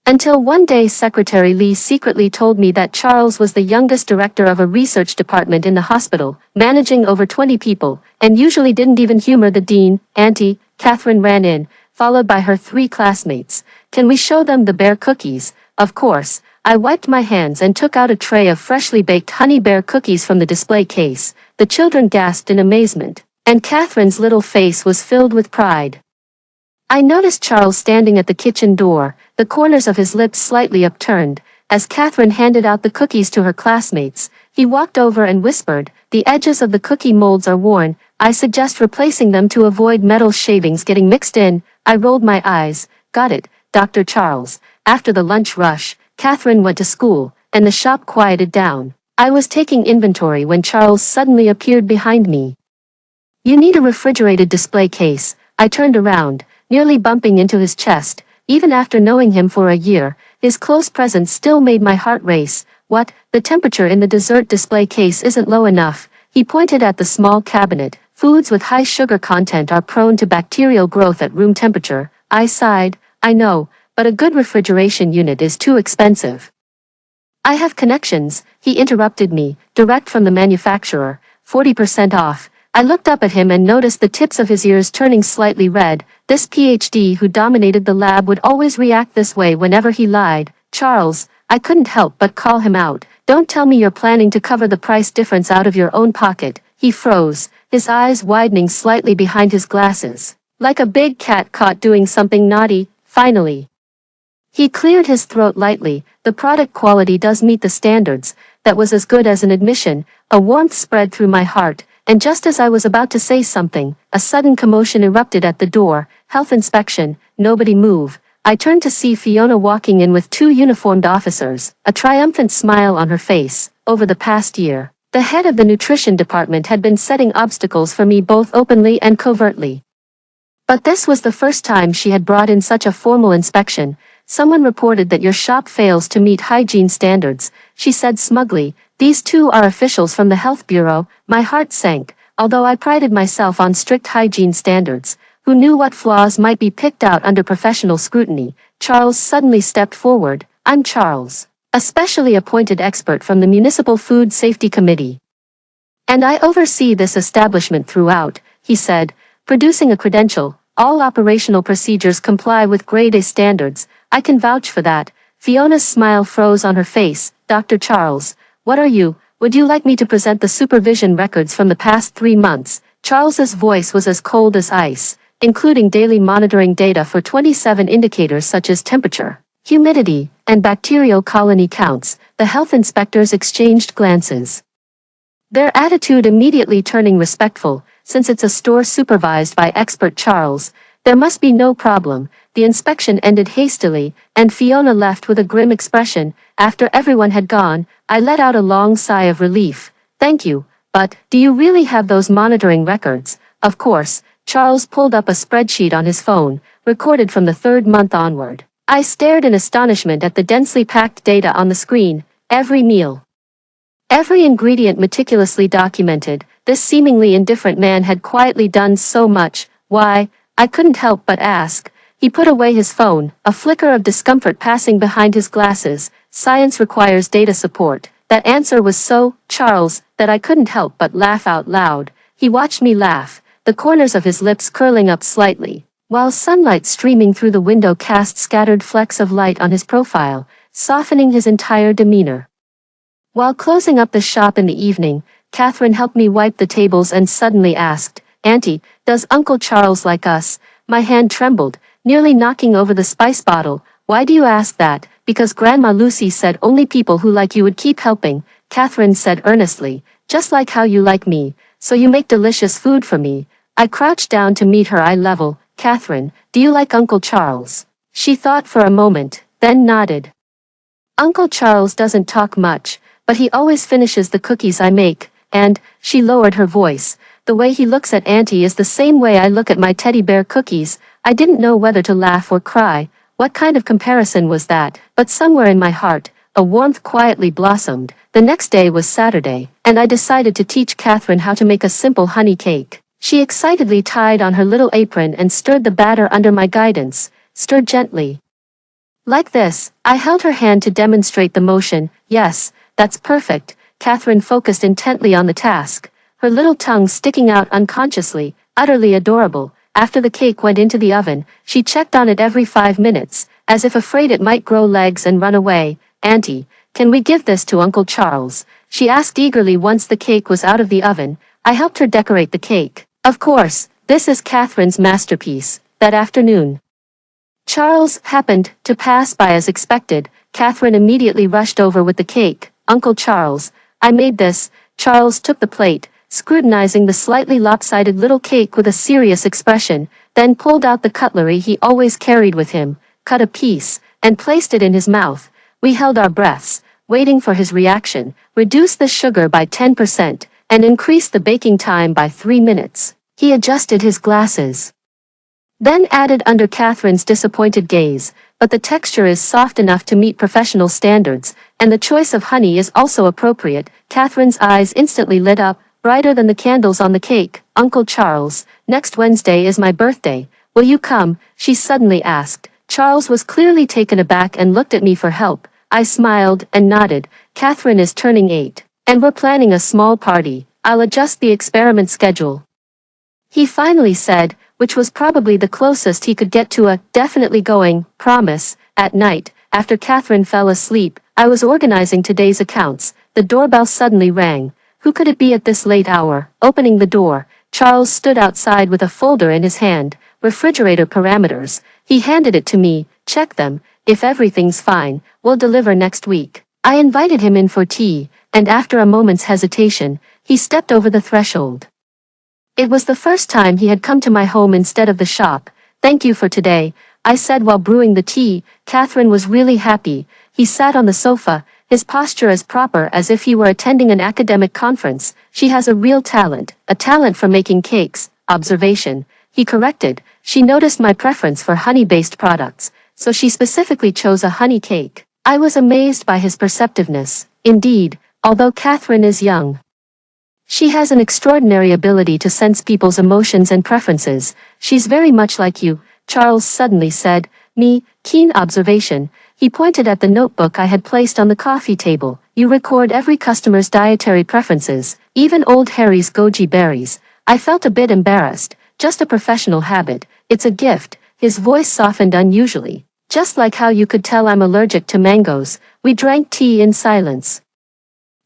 Until one day Secretary Lee secretly told me that Charles was the youngest director of a research department in the hospital, managing over 20 people, and usually didn't even humor the dean. "Auntie," Catherine ran in, followed by her 3 classmates. "Can we show them the bear cookies?" Of course. I wiped my hands and took out a tray of freshly baked honey bear cookies from the display case. The children gasped in amazement, and Catherine's little face was filled with pride. I noticed Charles standing at the kitchen door, the corners of his lips slightly upturned. As Catherine handed out the cookies to her classmates, he walked over and whispered, "The edges of the cookie molds are worn. I suggest replacing them to avoid metal shavings getting mixed in." I rolled my eyes. "Got it, Dr. Charles." After the lunch rush, Catherine went to school, and the shop quieted down. I was taking inventory when Charles suddenly appeared behind me. "You need a refrigerated display case." I turned around, nearly bumping into his chest. Even after knowing him for a year, his close presence still made my heart race. "What? The temperature in the dessert display case isn't low enough." He pointed at the small cabinet. "Foods with high sugar content are prone to bacterial growth at room temperature." I sighed. "I know, but a good refrigeration unit is too expensive." "I have connections," he interrupted me, "direct from the manufacturer, 40% off." I looked up at him and noticed the tips of his ears turning slightly red. This PhD who dominated the lab would always react this way whenever he lied. "Charles," I couldn't help but call him out, "don't tell me you're planning to cover the price difference out of your own pocket." He froze, his eyes widening slightly behind his glasses, like a big cat caught doing something naughty. Finally, he cleared his throat lightly. "The product quality does meet the standards." That was as good as an admission. A warmth spread through my heart, and just as I was about to say something, a sudden commotion erupted at the door. "Health inspection, nobody move." I turned to see Fiona walking in with two uniformed officers, a triumphant smile on her face. Over the past year, the head of the nutrition department had been setting obstacles for me both openly and covertly. But this was the first time she had brought in such a formal inspection. "Someone reported that your shop fails to meet hygiene standards," she said smugly. "These two are officials from the Health Bureau." My heart sank. Although I prided myself on strict hygiene standards, who knew what flaws might be picked out under professional scrutiny? Charles suddenly stepped forward. "I'm Charles, a specially appointed expert from the Municipal Food Safety Committee, and I oversee this establishment throughout," he said, producing a credential. "All operational procedures comply with Grade A standards." "I can vouch for that." Fiona's smile froze on her face. "Dr. Charles, what are you? Would you like me to present the supervision records from the past 3 months?" Charles's voice was as cold as ice, including daily monitoring data for 27 indicators such as temperature, humidity, and bacterial colony counts. The health inspectors exchanged glances, their attitude immediately turning respectful. "Since it's a store supervised by expert Charles, there must be no problem." The inspection ended hastily, and Fiona left with a grim expression. After everyone had gone, I let out a long sigh of relief. "Thank you, but do you really have those monitoring records?" "Of course." Charles pulled up a spreadsheet on his phone, recorded from the 3rd month onward. I stared in astonishment at the densely packed data on the screen. Every meal, every ingredient meticulously documented. This seemingly indifferent man had quietly done so much. Why? I couldn't help but ask. He put away his phone, a flicker of discomfort passing behind his glasses. "Science requires data support." That answer was so Charles that I couldn't help but laugh out loud. He watched me laugh, the corners of his lips curling up slightly, while sunlight streaming through the window cast scattered flecks of light on his profile, softening his entire demeanor. While closing up the shop in the evening, Catherine helped me wipe the tables and suddenly asked, "Auntie, does Uncle Charles like us?" My hand trembled, nearly knocking over the spice bottle. "Why do you ask that?" "Because Grandma Lucy said only people who like you would keep helping," Catherine said earnestly. "Just like how you like me. So you make delicious food for me." I crouched down to meet her eye level. "Catherine, do you like Uncle Charles?" She thought for a moment, then nodded. "Uncle Charles doesn't talk much, but he always finishes the cookies I make, and," she lowered her voice, "the way he looks at Auntie is the same way I look at my teddy bear cookies." I didn't know whether to laugh or cry. What kind of comparison was that? But somewhere in my heart, a warmth quietly blossomed. The next day was Saturday, and I decided to teach Catherine how to make a simple honey cake. She excitedly tied on her little apron and stirred the batter under my guidance. "Stir gently. Like this." I held her hand to demonstrate the motion. "Yes, that's perfect." Catherine focused intently on the task, her little tongue sticking out unconsciously, utterly adorable. After the cake went into the oven, she checked on it every 5 minutes, as if afraid it might grow legs and run away. "Auntie, can we give this to Uncle Charles?" she asked eagerly once the cake was out of the oven. I helped her decorate the cake. "Of course, this is Catherine's masterpiece. that afternoon. Charles happened to pass by as expected. Catherine immediately rushed over with the cake. Uncle Charles, I made this. Charles took the plate, scrutinizing the slightly lopsided little cake with a serious expression, then pulled out the cutlery he always carried with him, cut a piece, and placed it in his mouth. We held our breaths, waiting for his reaction, reduced the sugar by 10%, and increased the baking time by 3 minutes. He adjusted his glasses, then added under Catherine's disappointed gaze, but the texture is soft enough to meet professional standards, and the choice of honey is also appropriate. Catherine's eyes instantly lit up, brighter than the candles on the cake. Uncle Charles, next Wednesday is my birthday. Will you come? She suddenly asked. Charles was clearly taken aback and looked at me for help. I smiled and nodded. Catherine is turning 8, and we're planning a small party. I'll adjust the experiment schedule, he finally said, which was probably the closest he could get to a definitely going promise. At night, after Catherine fell asleep, I was organizing today's accounts. The doorbell suddenly rang. Who could it be at this late hour? Opening the door, Charles stood outside with a folder in his hand. Refrigerator parameters. He handed it to me. Check them. If everything's fine, we'll deliver next week. I invited him in for tea, and after a moment's hesitation, he stepped over the threshold. It was the first time he had come to my home instead of the shop. Thank you for today, I said while brewing the tea. Catherine was really happy. He sat on the sofa, his posture as proper as if he were attending an academic conference. She has a real talent, a talent for making cakes. Observation, he corrected. She noticed my preference for honey-based products, so she specifically chose a honey cake. I was amazed by his perceptiveness. Indeed, although Catherine is young, she has an extraordinary ability to sense people's emotions and preferences. She's very much like you, Charles suddenly said. Me, keen observation. He pointed at the notebook I had placed on the coffee table. You record every customer's dietary preferences, even old Harry's goji berries. I felt a bit embarrassed. Just a professional habit. It's a gift. His voice softened unusually. Just like how you could tell I'm allergic to mangoes. We drank tea in silence.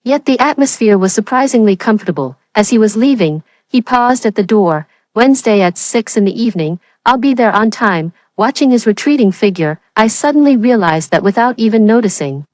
Yet the atmosphere was surprisingly comfortable. As he was leaving, he paused at the door. Wednesday at 6 in the evening, I'll be there on time. Watching his retreating figure, I suddenly realized that without even noticing,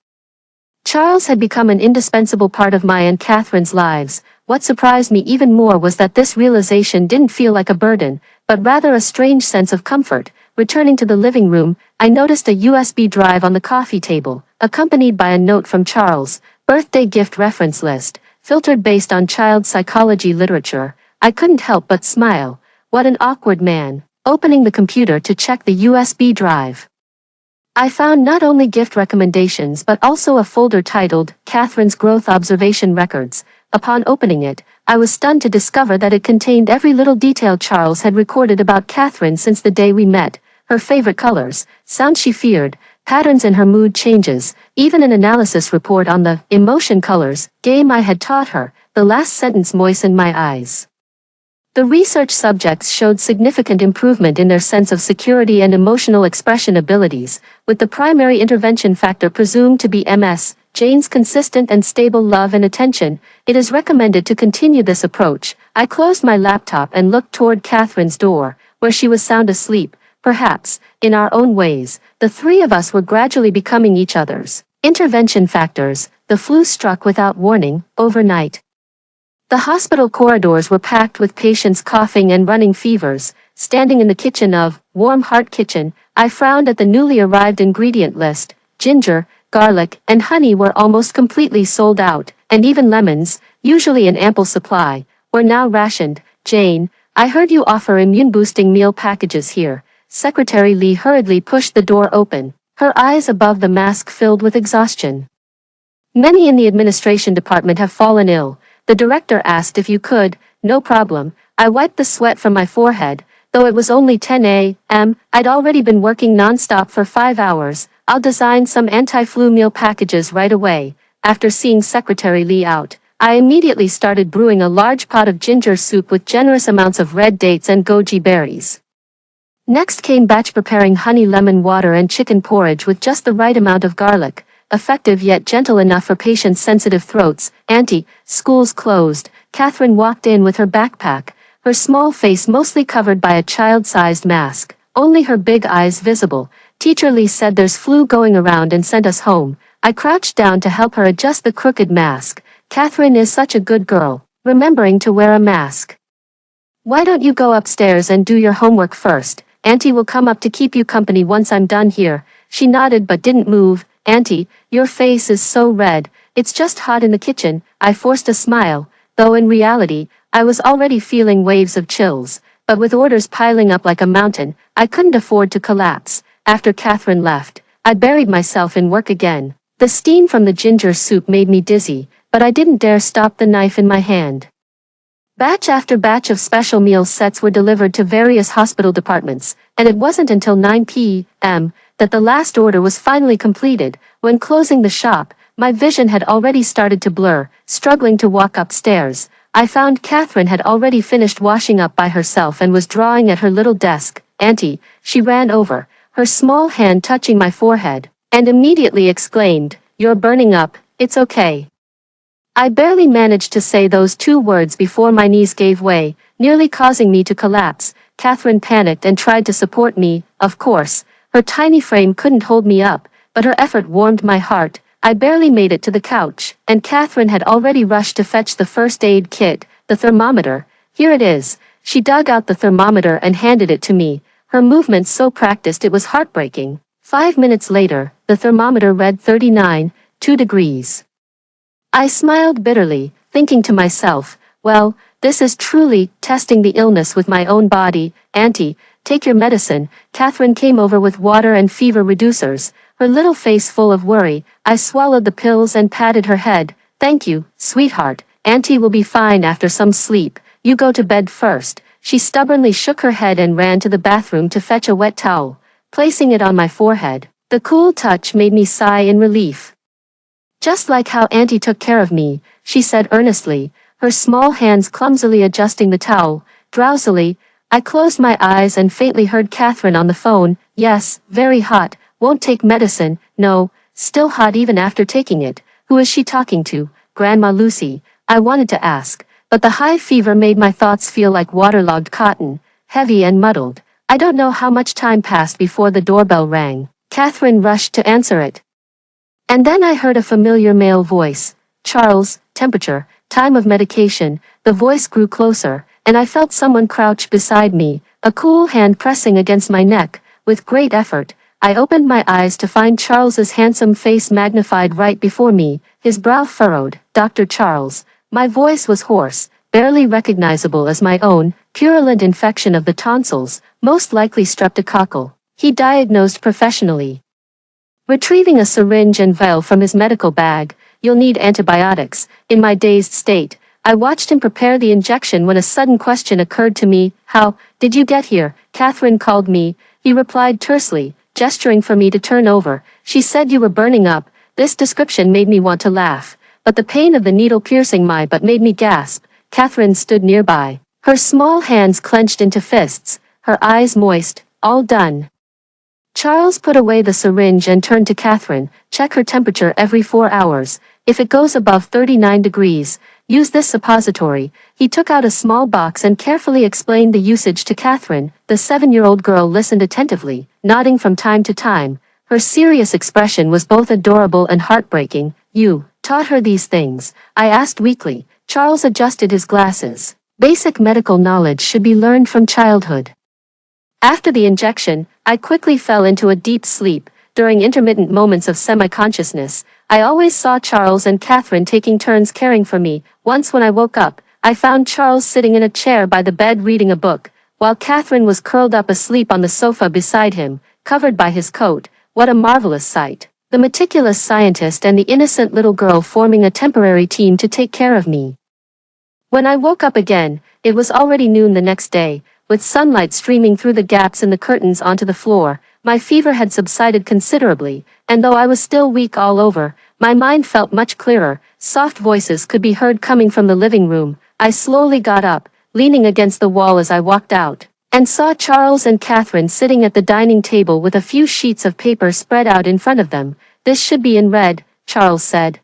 Charles had become an indispensable part of my and Catherine's lives. What surprised me even more was that this realization didn't feel like a burden, but rather a strange sense of comfort. Returning to the living room, I noticed a USB drive on the coffee table, accompanied by a note from Charles. Birthday gift reference list, filtered based on child psychology literature. I couldn't help but smile. What an awkward man. Opening the computer to check the USB drive, I found not only gift recommendations but also a folder titled Catherine's Growth Observation Records. Upon opening it, I was stunned to discover that it contained every little detail Charles had recorded about Catherine since the day we met. Her favorite colors, sounds she feared, patterns in her mood changes, even an analysis report on the emotion colors game I had taught her. The last sentence moistened my eyes. The research subjects showed significant improvement in their sense of security and emotional expression abilities, with the primary intervention factor presumed to be MS, Jane's consistent and stable love and attention. It is recommended to continue this approach. I closed my laptop and looked toward Catherine's door, where she was sound asleep. Perhaps, in our own ways, the three of us were gradually becoming each other's intervention factors. The flu struck without warning, overnight. The hospital corridors were packed with patients coughing and running fevers. Standing in the kitchen of Warm Heart Kitchen, I frowned at the newly arrived ingredient list. Ginger, garlic, and honey were almost completely sold out, and even lemons, usually in ample supply, were now rationed. Jane, I heard you offer immune-boosting meal packages here. Secretary Lee hurriedly pushed the door open, her eyes above the mask filled with exhaustion. Many in the administration department have fallen ill. The director asked if you could. No problem. I wiped the sweat from my forehead. Though it was only 10 a.m., I'd already been working non-stop for 5 hours. I'll design some anti-flu meal packages right away. After seeing Secretary Lee out, I immediately started brewing a large pot of ginger soup with generous amounts of red dates and goji berries. Next came batch preparing honey lemon water and chicken porridge with just the right amount of garlic, effective yet gentle enough for patients' sensitive throats. Auntie, school's closed. Catherine walked in with her backpack, her small face mostly covered by a child-sized mask. only her big eyes visible. Teacher Lee said there's flu going around and sent us home. I crouched down to help her adjust the crooked mask. Catherine is such a good girl, remembering to wear a mask. Why don't you go upstairs and do your homework first? Auntie will come up to keep you company once I'm done here. She nodded but didn't move. Auntie, your face is so red. It's just hot in the kitchen. I forced a smile, though in reality, I was already feeling waves of chills. But with orders piling up like a mountain, I couldn't afford to collapse. After Catherine left, I buried myself in work again. The steam from the ginger soup made me dizzy, but I didn't dare stop the knife in my hand. Batch after batch of special meal sets were delivered to various hospital departments, and it wasn't until 9 p.m. that the last order was finally completed. When closing the shop, my vision had already started to blur. Struggling to walk upstairs, I found Catherine had already finished washing up by herself and was drawing at her little desk. Auntie, she ran over, her small hand touching my forehead, and immediately exclaimed, "You're burning up, it's okay." I barely managed to say those two words before my knees gave way, nearly causing me to collapse. Catherine panicked and tried to support me. Of course, her tiny frame couldn't hold me up, but her effort warmed my heart. I barely made it to the couch, and Catherine had already rushed to fetch the first aid kit, the thermometer. "Here it is." She dug out the thermometer and handed it to me, her movements so practiced it was heartbreaking. 5 minutes later, the thermometer read 39.2 degrees. I smiled bitterly, thinking to myself, well, this is truly testing the illness with my own body. "Auntie, take your medicine." Catherine came over with water and fever reducers, her little face full of worry. I swallowed the pills and patted her head. "Thank you, sweetheart. Auntie will be fine after some sleep. You go to bed first." She stubbornly shook her head and ran to the bathroom to fetch a wet towel, placing it on my forehead. The cool touch made me sigh in relief. "Just like how Auntie took care of me," she said earnestly, her small hands clumsily adjusting the towel. Drowsily, I closed my eyes and faintly heard Catherine on the phone. "Yes, very hot. Won't take medicine." "No, still hot even after taking it." Who is she talking to? Grandma Lucy? I wanted to ask, but the high fever made my thoughts feel like waterlogged cotton, heavy and muddled. I don't know how much time passed before the doorbell rang. Catherine rushed to answer it. And then I heard a familiar male voice. "Charles, temperature, time of medication." The voice grew closer, and I felt someone crouch beside me, a cool hand pressing against my neck. With great effort, I opened my eyes to find Charles's handsome face magnified right before me, his brow furrowed. "Dr. Charles." My voice was hoarse, barely recognizable as my own. "Purulent infection of the tonsils, most likely streptococcal," he diagnosed professionally. Retrieving a syringe and vial from his medical bag. "You'll need antibiotics." In my dazed state, I watched him prepare the injection when a sudden question occurred to me. "How did you get here?" "Catherine called me," he replied tersely, gesturing for me to turn over. "She said you were burning up." This description made me want to laugh, but the pain of the needle piercing my butt made me gasp. Catherine stood nearby, her small hands clenched into fists, her eyes moist. "All done." Charles put away the syringe and turned to Catherine. "Check her temperature every 4 hours. If it goes above 39 degrees, use this suppository." He took out a small box and carefully explained the usage to Catherine. The 7-year-old girl listened attentively, nodding from time to time. Her serious expression was both adorable and heartbreaking. "You taught her these things?" I asked weakly. Charles adjusted his glasses. "Basic medical knowledge should be learned from childhood." After the injection, I quickly fell into a deep sleep. During intermittent moments of semi-consciousness, I always saw Charles and Catherine taking turns caring for me. Once when I woke up, I found Charles sitting in a chair by the bed reading a book, while Catherine was curled up asleep on the sofa beside him, covered by his coat. What a marvelous sight. The meticulous scientist and the innocent little girl forming a temporary team to take care of me. When I woke up again, it was already noon the next day. With sunlight streaming through the gaps in the curtains onto the floor, my fever had subsided considerably, and though I was still weak all over, my mind felt much clearer. Soft voices could be heard coming from the living room. I slowly got up, leaning against the wall as I walked out, and saw Charles and Catherine sitting at the dining table with a few sheets of paper spread out in front of them. "This should be in red," Charles said.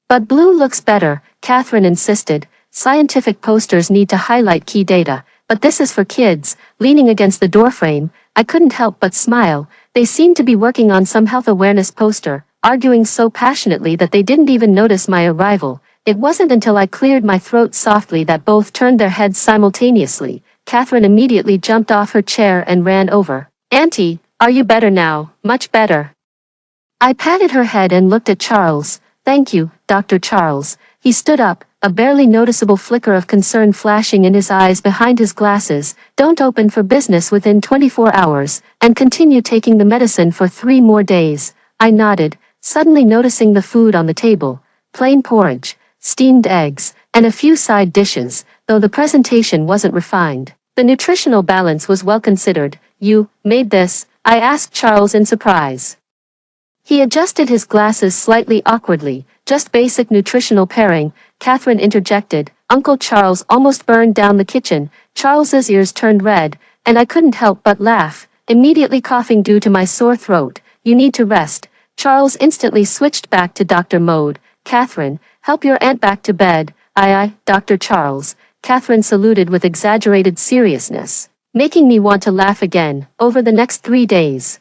"But blue looks better," Catherine insisted. "Scientific posters need to highlight key data. But this is for kids." Leaning against the doorframe, I couldn't help but smile. They seemed to be working on some health awareness poster, arguing so passionately that they didn't even notice my arrival. It wasn't until I cleared my throat softly that both turned their heads simultaneously. Catherine immediately jumped off her chair and ran over. "Auntie, are you better now?" "Much better." I patted her head and looked at Charles. "Thank you, Dr. Charles." He stood up, a barely noticeable flicker of concern flashing in his eyes behind his glasses. "Don't open for business within 24 hours, and continue taking the medicine for 3 more days." I nodded, suddenly noticing the food on the table. Plain porridge, steamed eggs, and a few side dishes, though the presentation wasn't refined. The nutritional balance was well considered. "You made this?" I asked Charles in surprise. He adjusted his glasses slightly awkwardly. "Just basic nutritional pairing," Catherine interjected. Uncle Charles almost burned down the kitchen. Charles's ears turned red, and I couldn't help but laugh, immediately coughing due to my sore throat. "You need to rest." Charles instantly switched back to doctor mode. "Catherine, help your aunt back to bed." Aye, Dr. Charles," Catherine saluted with exaggerated seriousness, making me want to laugh again. Over the next 3 days,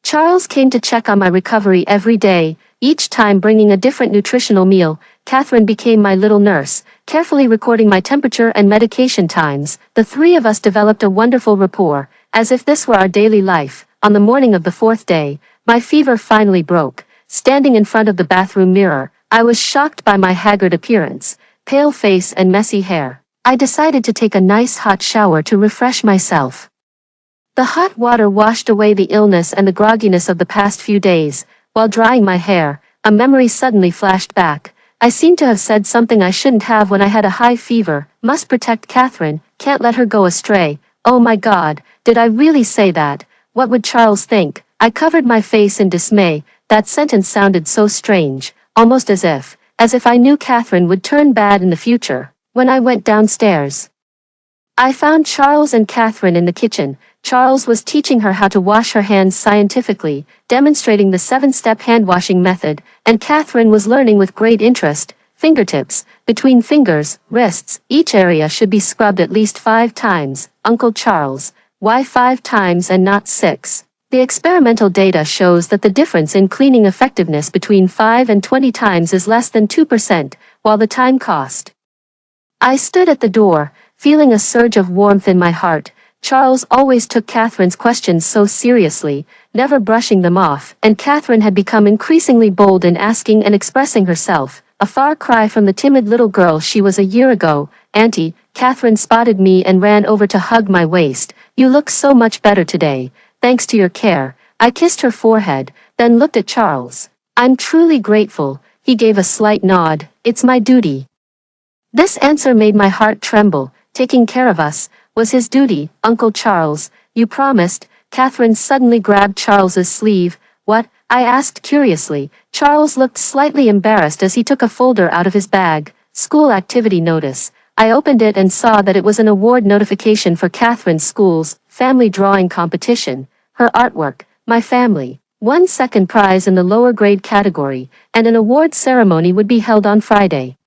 Charles came to check on my recovery every day, each time bringing a different nutritional meal. Catherine became my little nurse, carefully recording my temperature and medication times. The 3 of us developed a wonderful rapport, as if this were our daily life. On the morning of the 4th day, my fever finally broke. Standing in front of the bathroom mirror, I was shocked by my haggard appearance, pale face and messy hair. I decided to take a nice hot shower to refresh myself. The hot water washed away the illness and the grogginess of the past few days. While drying my hair, a memory suddenly flashed back. I seemed to have said something I shouldn't have when I had a high fever. "Must protect Catherine, can't let her go astray." Oh my God, did I really say that? What would Charles think? I covered my face in dismay. That sentence sounded so strange, almost as if I knew Catherine would turn bad in the future. When I went downstairs, I found Charles and Catherine in the kitchen. Charles was teaching her how to wash her hands scientifically, demonstrating the 7-step hand-washing method, and Catherine was learning with great interest. Fingertips, between fingers, wrists, each area should be scrubbed at least 5 times. Uncle Charles, why 5 times and not 6? The experimental data shows that the difference in cleaning effectiveness between 5 and 20 times is less than 2%, while the time cost. I stood at the door, feeling a surge of warmth in my heart. Charles always took Catherine's questions so seriously, never brushing them off, and Catherine had become increasingly bold in asking and expressing herself, a far cry from the timid little girl she was a year ago. "Auntie," Catherine spotted me and ran over to hug my waist. "You look so much better today, thanks to your care." I kissed her forehead, then looked at Charles. "I'm truly grateful," he gave a slight nod. "It's my duty." This answer made my heart tremble. Taking care of us was his duty. "Uncle Charles, you promised." Catherine suddenly grabbed Charles's sleeve. "What?" I asked curiously. Charles looked slightly embarrassed as he took a folder out of his bag. "School activity notice." I opened it and saw that it was an award notification for Catherine's school's family drawing competition. Her artwork, "My family," won second prize in the lower grade category, and an award ceremony would be held on Friday.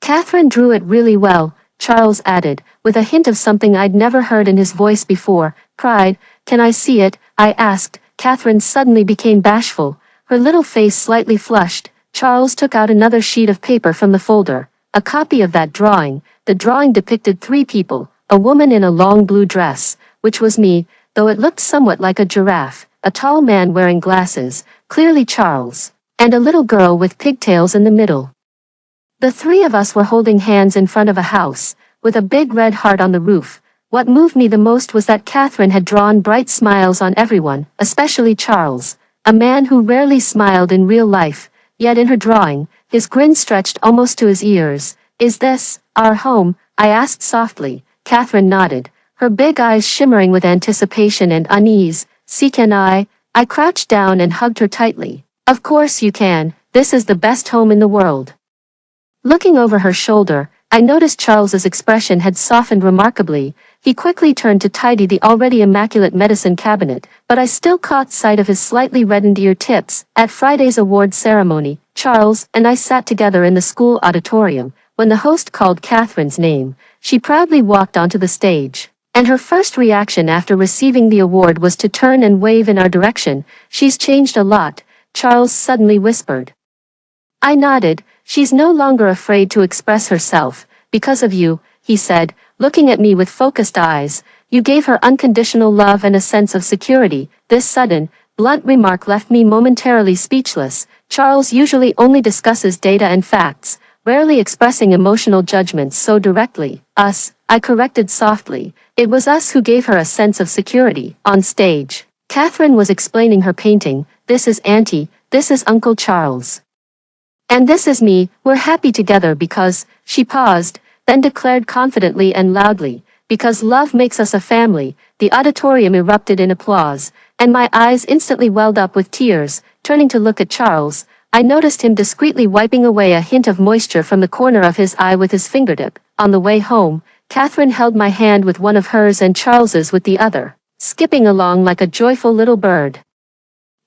"Catherine drew it really well," Charles added, with a hint of something I'd never heard in his voice before. "Pride." "Can I see it?" I asked. Catherine suddenly became bashful, her little face slightly flushed. Charles took out another sheet of paper from the folder, a copy of that drawing. The drawing depicted 3 people, a woman in a long blue dress, which was me, though it looked somewhat like a giraffe, a tall man wearing glasses, clearly Charles, and a little girl with pigtails in the middle. The 3 of us were holding hands in front of a house, with a big red heart on the roof. What moved me the most was that Catherine had drawn bright smiles on everyone, especially Charles, a man who rarely smiled in real life, yet in her drawing, his grin stretched almost to his ears. "Is this our home?" I asked softly. Catherine nodded, her big eyes shimmering with anticipation and unease. "See, can I?" I crouched down and hugged her tightly. "Of course you can. This is the best home in the world." Looking over her shoulder, I noticed Charles's expression had softened remarkably. He quickly turned to tidy the already immaculate medicine cabinet, but I still caught sight of his slightly reddened ear tips. At Friday's award ceremony, Charles and I sat together in the school auditorium. When the host called Catherine's name, she proudly walked onto the stage. And her first reaction after receiving the award was to turn and wave in our direction. "She's changed a lot," Charles suddenly whispered. I nodded. "She's no longer afraid to express herself. Because of you," he said, looking at me with focused eyes. "You gave her unconditional love and a sense of security." This sudden, blunt remark left me momentarily speechless. Charles usually only discusses data and facts, rarely expressing emotional judgments so directly. "Us," I corrected softly. "It was us who gave her a sense of security." On stage, Catherine was explaining her painting. "This is Auntie, this is Uncle Charles. And this is me. We're happy together because," she paused, then declared confidently and loudly, "because love makes us a family." The auditorium erupted in applause, and my eyes instantly welled up with tears. Turning to look at Charles, I noticed him discreetly wiping away a hint of moisture from the corner of his eye with his fingertip. On the way home, Catherine held my hand with one of hers and Charles's with the other, skipping along like a joyful little bird.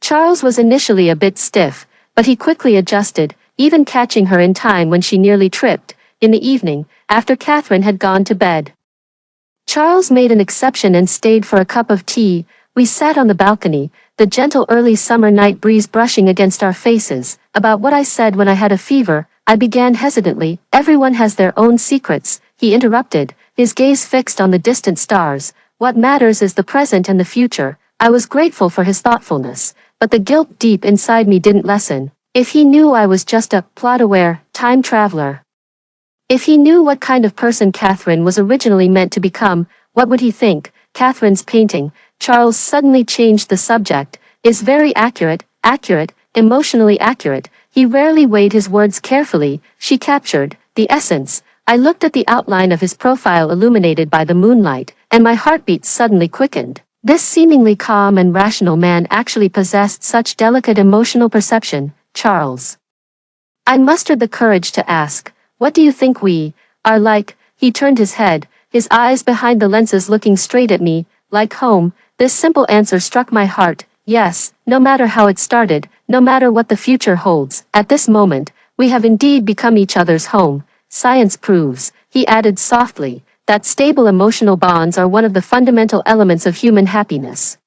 Charles was initially a bit stiff, but he quickly adjusted, even catching her in time when she nearly tripped. In the evening, after Catherine had gone to bed, Charles made an exception and stayed for a cup of tea. We sat on the balcony, the gentle early summer night breeze brushing against our faces. "About what I said when I had a fever," I began hesitantly. "Everyone has their own secrets," he interrupted, his gaze fixed on the distant stars. "What matters is the present and the future." I was grateful for his thoughtfulness, but the guilt deep inside me didn't lessen. If he knew I was just a plot-aware time traveler, if he knew what kind of person Catherine was originally meant to become, what would he think? "Catherine's painting," Charles suddenly changed the subject, "is very accurate, emotionally accurate." He rarely weighed his words carefully. "She captured the essence." I looked at the outline of his profile illuminated by the moonlight, and my heartbeat suddenly quickened. This seemingly calm and rational man actually possessed such delicate emotional perception. "Charles," I mustered the courage to ask, "what do you think we are like?" He turned his head, his eyes behind the lenses looking straight at me. "Like home." This simple answer struck my heart. Yes, no matter how it started, no matter what the future holds, at this moment, we have indeed become each other's home. Science proves, he added softly, that stable emotional bonds are one of the fundamental elements of human happiness.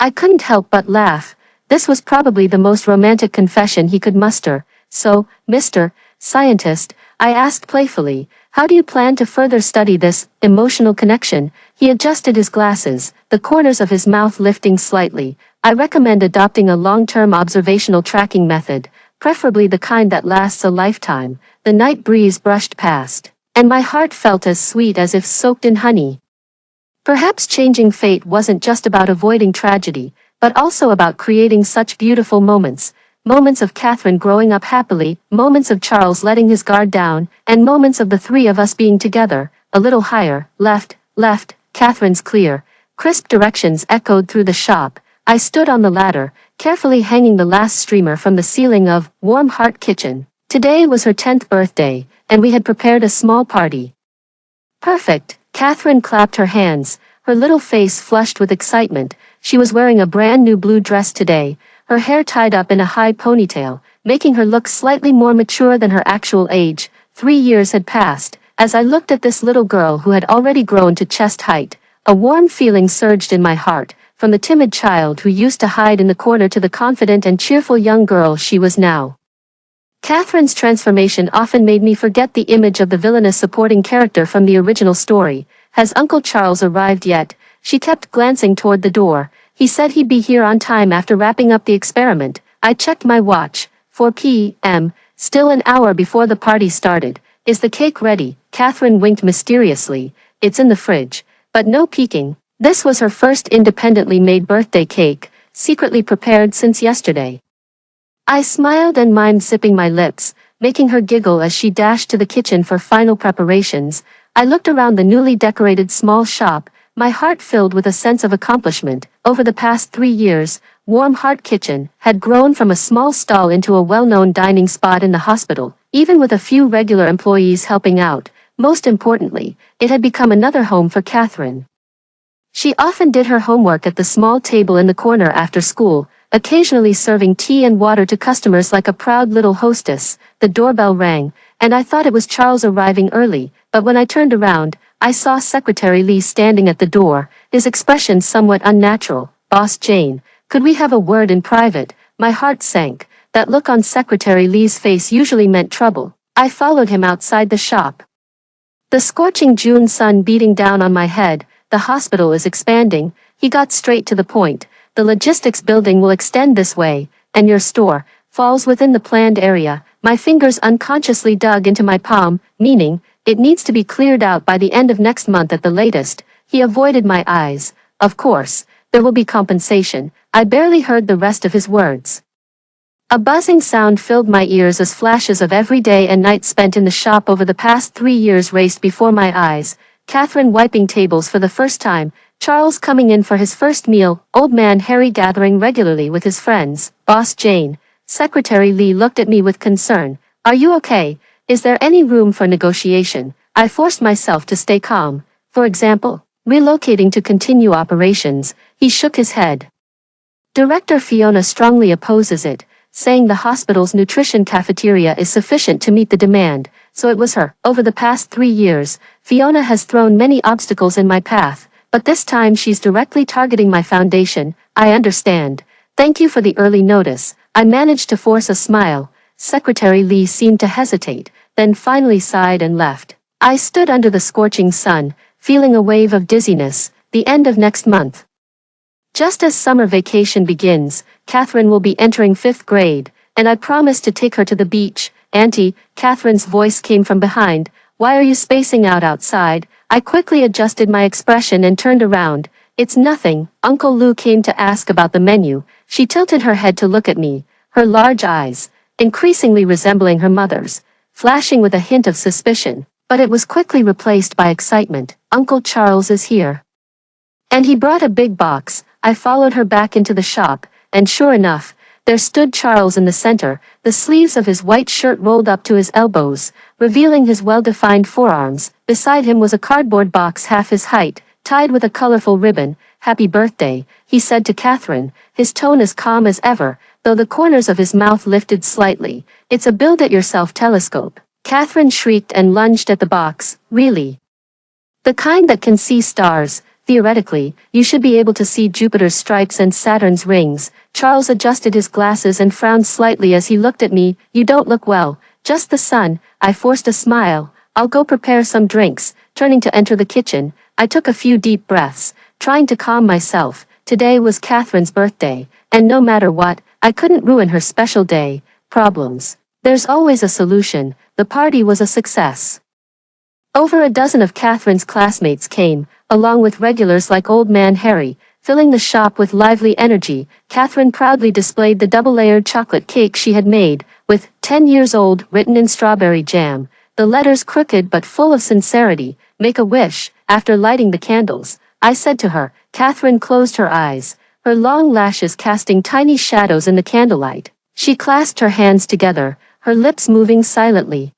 I couldn't help but laugh. This was probably the most romantic confession he could muster. "So, Mr. Scientist," I asked playfully, "how do you plan to further study this emotional connection?" He adjusted his glasses, the corners of his mouth lifting slightly. "I recommend adopting a long-term observational tracking method, preferably the kind that lasts a lifetime." The night breeze brushed past, and my heart felt as sweet as if soaked in honey. Perhaps changing fate wasn't just about avoiding tragedy, but also about creating such beautiful moments. Moments of Catherine growing up happily, moments of Charles letting his guard down, and moments of the three of us being together. A little higher, left, Catherine's clear, crisp directions echoed through the shop. I stood on the ladder, carefully hanging the last streamer from the ceiling of Warm Heart Kitchen. Today was her 10th birthday, and we had prepared a small party. "Perfect." Catherine clapped her hands, her little face flushed with excitement. She was wearing a brand new blue dress today, her hair tied up in a high ponytail, making her look slightly more mature than her actual age. 3 years had passed. As I looked at this little girl who had already grown to chest height, a warm feeling surged in my heart. From the timid child who used to hide in the corner to the confident and cheerful young girl she was now. Catherine's transformation often made me forget the image of the villainous supporting character from the original story. "Has Uncle Charles arrived yet?" She kept glancing toward the door. "He said he'd be here on time after wrapping up the experiment." I checked my watch. 4 p.m., still an hour before the party started. "Is the cake ready?" Catherine winked mysteriously. "It's in the fridge." But no peeking. This was her first independently made birthday cake, secretly prepared since yesterday. I smiled and mimed sipping my lips, making her giggle as she dashed to the kitchen for final preparations. I looked around the newly decorated small shop, my heart filled with a sense of accomplishment. Over the past 3 years, Warm Heart Kitchen had grown from a small stall into a well-known dining spot in the hospital, even with a few regular employees helping out. Most importantly, it had become another home for Catherine. She often did her homework at the small table in the corner after school, occasionally serving tea and water to customers like a proud little hostess. The doorbell rang, and I thought it was Charles arriving early, but when I turned around, I saw Secretary Lee standing at the door, his expression somewhat unnatural. "Boss Jane, could we have a word in private?" My heart sank. That look on Secretary Lee's face usually meant trouble. I followed him outside the shop. The scorching June sun beating down on my head. "The hospital is expanding." He got straight to the point. "The logistics building will extend this way, and your store falls within the planned area." My fingers unconsciously dug into my palm, meaning, "It needs to be cleared out by the end of next month at the latest." He avoided my eyes. "Of course, there will be compensation." I barely heard the rest of his words. A buzzing sound filled my ears as flashes of every day and night spent in the shop over the past 3 years raced before my eyes. Catherine wiping tables for the first time, Charles coming in for his first meal, old man Harry gathering regularly with his friends, Boss Jane. Secretary Lee looked at me with concern. "Are you okay? Is there any room for negotiation?" I forced myself to stay calm. "For example, relocating to continue operations." He shook his head. "Director Fiona strongly opposes it, saying the hospital's nutrition cafeteria is sufficient to meet the demand." So it was her. Over the past 3 years, Fiona has thrown many obstacles in my path, but this time she's directly targeting my foundation. "I understand. Thank you for the early notice." I managed to force a smile. Secretary Lee seemed to hesitate, then finally sighed and left. I stood under the scorching sun, feeling a wave of dizziness. The end of next month. Just as summer vacation begins, Catherine will be entering 5th grade, and I promised to take her to the beach. "Auntie," Catherine's voice came from behind, "why are you spacing out outside?" I quickly adjusted my expression and turned around. "It's nothing." Uncle Lou came to ask about the menu. She tilted her head to look at me, her large eyes, increasingly resembling her mother's, flashing with a hint of suspicion, but it was quickly replaced by excitement. "Uncle Charles is here." And he brought a big box. I followed her back into the shop, and sure enough, there stood Charles in the center, the sleeves of his white shirt rolled up to his elbows, revealing his well-defined forearms. Beside him was a cardboard box half his height, tied with a colorful ribbon. "Happy birthday," he said to Catherine, his tone as calm as ever, though the corners of his mouth lifted slightly. "It's a build-it-yourself telescope." Catherine shrieked and lunged at the box. "Really? The kind that can see stars?" "Theoretically, you should be able to see Jupiter's stripes and Saturn's rings." Charles adjusted his glasses and frowned slightly as he looked at me. "You don't look well." "Just the sun." I forced a smile. "I'll go prepare some drinks." Turning to enter the kitchen, I took a few deep breaths, trying to calm myself. Today was Catherine's birthday, and no matter what, I couldn't ruin her special day. Problems. There's always a solution. The party was a success. Over a dozen of Catherine's classmates came, along with regulars like old man Harry, filling the shop with lively energy. Catherine proudly displayed the double-layered chocolate cake she had made, with 10 years old written in strawberry jam, the letters crooked but full of sincerity. "Make a wish." After lighting the candles, I said to her. Catherine closed her eyes, her long lashes casting tiny shadows in the candlelight. She clasped her hands together, her lips moving silently.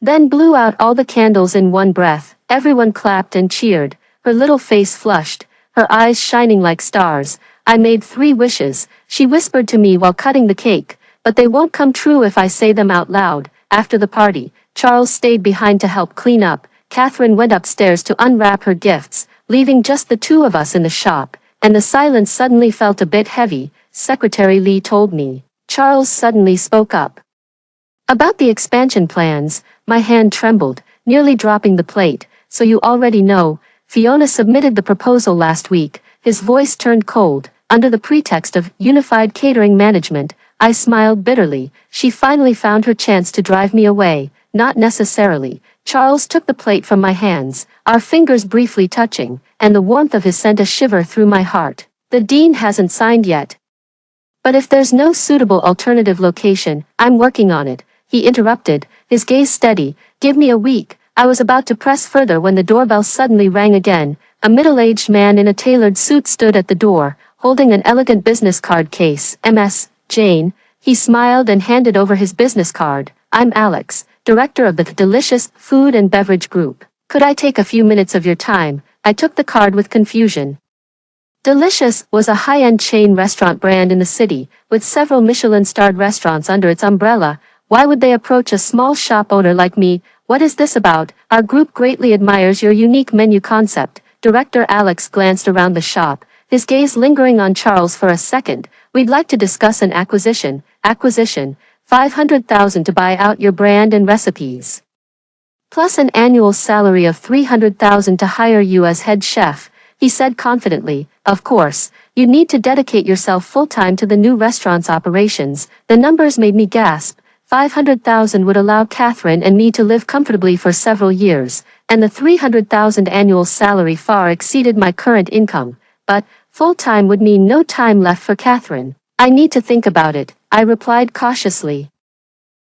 Then blew out all the candles in one breath. Everyone clapped and cheered. Her little face flushed, her eyes shining like stars. "I made 3 wishes," she whispered to me while cutting the cake, "but they won't come true if I say them out loud." After the party, Charles stayed behind to help clean up. Catherine went upstairs to unwrap her gifts, leaving just the 2 of us in the shop, and the silence suddenly felt a bit heavy. Secretary Lee told me. Charles suddenly spoke up. About the expansion plans. My hand trembled, nearly dropping the plate. "So you already know, Fiona submitted the proposal last week." His voice turned cold. Under the pretext of unified catering management, I smiled bitterly. She finally found her chance to drive me away. Not necessarily. Charles took the plate from my hands, our fingers briefly touching, and the warmth of his sent a shiver through my heart. "The dean hasn't signed yet. But if there's no suitable alternative location, I'm working on it," he interrupted, his gaze steady. "Give me a week." I was about to press further when the doorbell suddenly rang again. A middle-aged man in a tailored suit stood at the door, holding an elegant business card case. "Ms. Jane." He smiled and handed over his business card. "I'm Alex, director of the Delicious Food and Beverage Group. Could I take a few minutes of your time?" I took the card with confusion. Delicious was a high-end chain restaurant brand in the city, with several Michelin-starred restaurants under its umbrella. Why would they approach a small shop owner like me? What is this about? Our group greatly admires your unique menu concept. Director Alex glanced around the shop, his gaze lingering on Charles for a second. We'd like to discuss an acquisition. Acquisition. 500,000 to buy out your brand and recipes. Plus an annual salary of 300,000 to hire you as head chef, he said confidently. Of course, you need to dedicate yourself full-time to the new restaurant's operations. The numbers made me gasp. 500,000 would allow Catherine and me to live comfortably for several years, and the 300,000 annual salary far exceeded my current income. But full-time would mean no time left for Catherine. I need to think about it, I replied cautiously.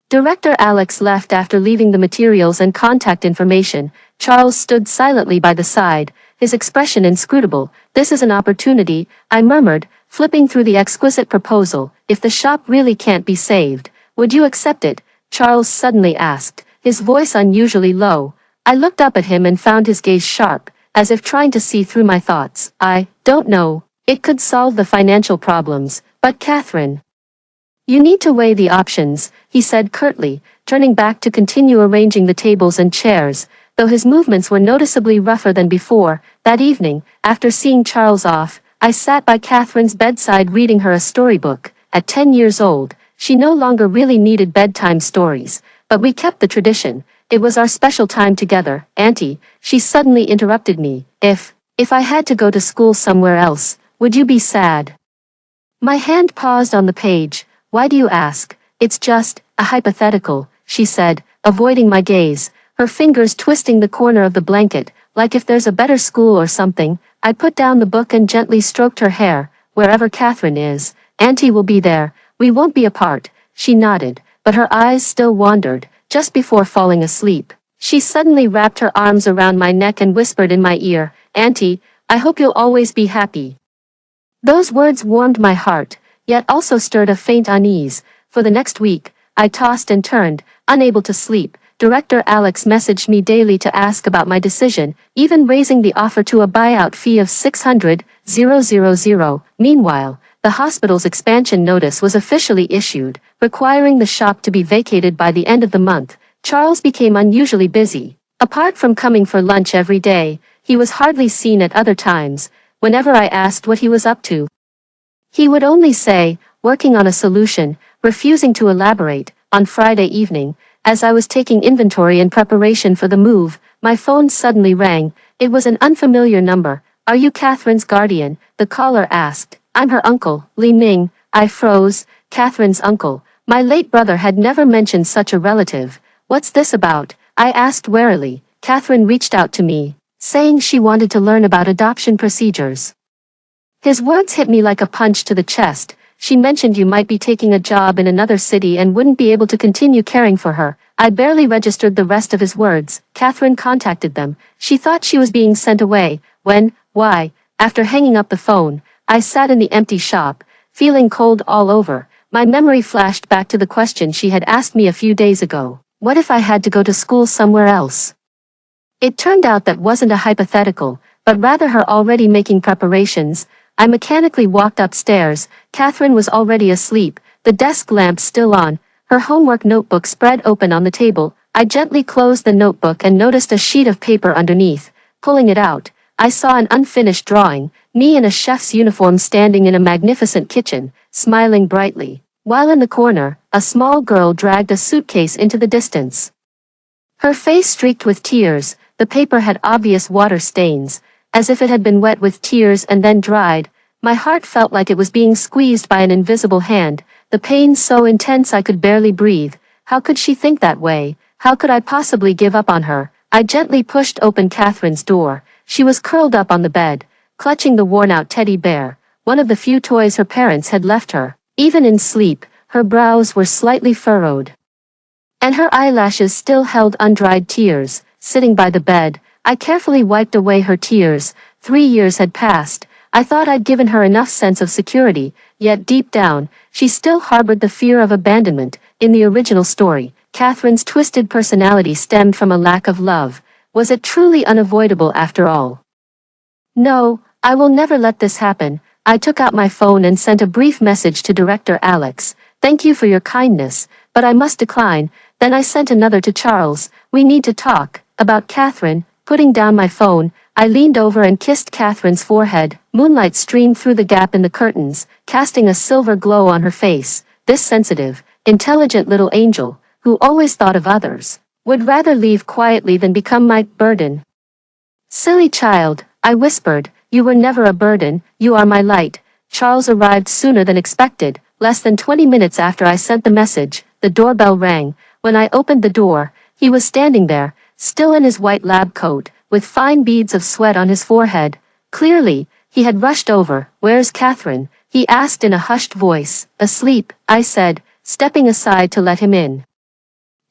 Director Alex left after leaving the materials and contact information. Charles stood silently by the side, his expression inscrutable. This is an opportunity, I murmured, flipping through the exquisite proposal. If the shop really can't be saved, would you accept it? Charles suddenly asked, his voice unusually low. I looked up at him and found his gaze sharp, as if trying to see through my thoughts. I don't know. It could solve the financial problems, but Catherine. You need to weigh the options, he said curtly, turning back to continue arranging the tables and chairs, though his movements were noticeably rougher than before. That evening, after seeing Charles off, I sat by Catherine's bedside reading her a storybook. At 10 years old, she no longer really needed bedtime stories, but we kept the tradition. It was our special time together. Auntie, she suddenly interrupted me. If I had to go to school somewhere else, would you be sad? My hand paused on the page. Why do you ask? It's just a hypothetical, she said, avoiding my gaze, her fingers twisting the corner of the blanket, like if there's a better school or something. I put down the book and gently stroked her hair. Wherever Catherine is, Auntie will be there. We won't be apart. She nodded, but her eyes still wandered. Just before falling asleep, she suddenly wrapped her arms around my neck and whispered in my ear, Auntie, I hope you'll always be happy. Those words warmed my heart, yet also stirred a faint unease. For the next week, I tossed and turned, unable to sleep. Director Alex messaged me daily to ask about my decision, even raising the offer to a buyout fee of 600,000. Meanwhile, the hospital's expansion notice was officially issued, requiring the shop to be vacated by the end of the month. Charles became unusually busy. Apart from coming for lunch every day, he was hardly seen at other times. Whenever I asked what he was up to, he would only say, working on a solution, refusing to elaborate. On Friday evening, as I was taking inventory in preparation for the move, my phone suddenly rang. It was an unfamiliar number. Are you Catherine's guardian? The caller asked. I'm her uncle, Li Ming. I froze. Catherine's uncle. My late brother had never mentioned such a relative. What's this about? I asked warily. Catherine reached out to me, saying she wanted to learn about adoption procedures. His words hit me like a punch to the chest. She mentioned you might be taking a job in another city and wouldn't be able to continue caring for her. I barely registered the rest of his words. Catherine contacted them. She thought she was being sent away. When? Why? After hanging up the phone, I sat in the empty shop, feeling cold all over. My memory flashed back to the question she had asked me a few days ago. What if I had to go to school somewhere else? It turned out that wasn't a hypothetical, but rather her already making preparations. I mechanically walked upstairs. Catherine was already asleep, the desk lamp still on, her homework notebook spread open on the table. I gently closed the notebook and noticed a sheet of paper underneath. Pulling it out, I saw an unfinished drawing, me in a chef's uniform standing in a magnificent kitchen, smiling brightly, while in the corner, a small girl dragged a suitcase into the distance. Her face streaked with tears. The paper had obvious water stains, as if it had been wet with tears and then dried. My heart felt like it was being squeezed by an invisible hand, the pain so intense I could barely breathe. How could she think that way? How could I possibly give up on her? I gently pushed open Catherine's door. She was curled up on the bed, clutching the worn-out teddy bear, one of the few toys her parents had left her. Even in sleep, her brows were slightly furrowed, and her eyelashes still held undried tears. Sitting by the bed, I carefully wiped away her tears. 3 years had passed. I thought I'd given her enough sense of security, yet deep down, she still harbored the fear of abandonment. In the original story, Catherine's twisted personality stemmed from a lack of love. Was it truly unavoidable after all? No, I will never let this happen. I took out my phone and sent a brief message to Director Alex. Thank you for your kindness, but I must decline. Then I sent another to Charles. We need to talk about Catherine. Putting down my phone, I leaned over and kissed Catherine's forehead. Moonlight streamed through the gap in the curtains, casting a silver glow on her face. This sensitive, intelligent little angel, who always thought of others, would rather leave quietly than become my burden. Silly child, I whispered, you were never a burden, you are my light. Charles arrived sooner than expected. Less than 20 minutes after I sent the message, the doorbell rang. When I opened the door, he was standing there, still in his white lab coat, with fine beads of sweat on his forehead. Clearly, he had rushed over. Where's Catherine? He asked in a hushed voice. Asleep, I said, stepping aside to let him in.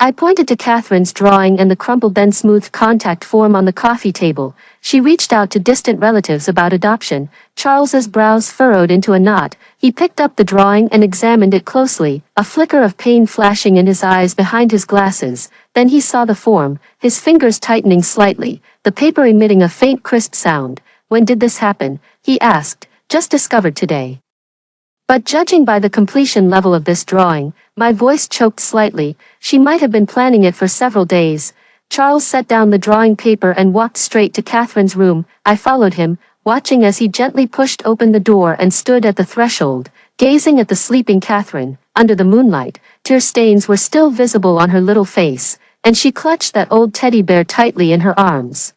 I pointed to Catherine's drawing and the crumpled then smoothed contact form on the coffee table. She reached out to distant relatives about adoption. Charles's brows furrowed into a knot. He picked up the drawing and examined it closely, a flicker of pain flashing in his eyes behind his glasses. Then he saw the form, his fingers tightening slightly, the paper emitting a faint crisp sound. When did this happen? He asked. Just discovered today. But judging by the completion level of this drawing, my voice choked slightly. She might have been planning it for several days. Charles set down the drawing paper and walked straight to Catherine's room. I followed him, watching as he gently pushed open the door and stood at the threshold, gazing at the sleeping Catherine. Under the moonlight, tear stains were still visible on her little face, and she clutched that old teddy bear tightly in her arms.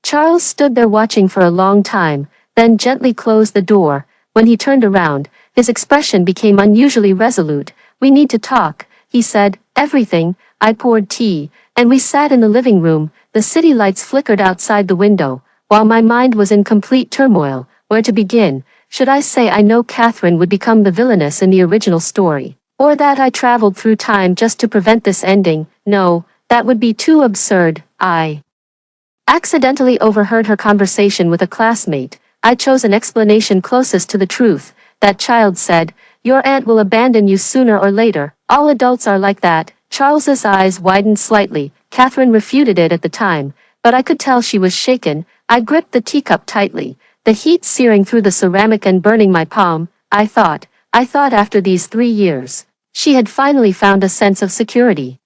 Charles stood there watching for a long time, then gently closed the door. When he turned around, his expression became unusually resolute. We need to talk, he said. Everything. I poured tea, and we sat in the living room. The city lights flickered outside the window, while my mind was in complete turmoil. Where to begin? Should I say I know Catherine would become the villainess in the original story, or that I traveled through time just to prevent this ending? No, that would be too absurd. I accidentally overheard her conversation with a classmate. I chose an explanation closest to the truth. That child said, your aunt will abandon you sooner or later. All adults are like that. Charles's eyes widened slightly. Catherine refuted it at the time, but I could tell she was shaken. I gripped the teacup tightly, the heat searing through the ceramic and burning my palm. I thought after these 3 years, she had finally found a sense of security.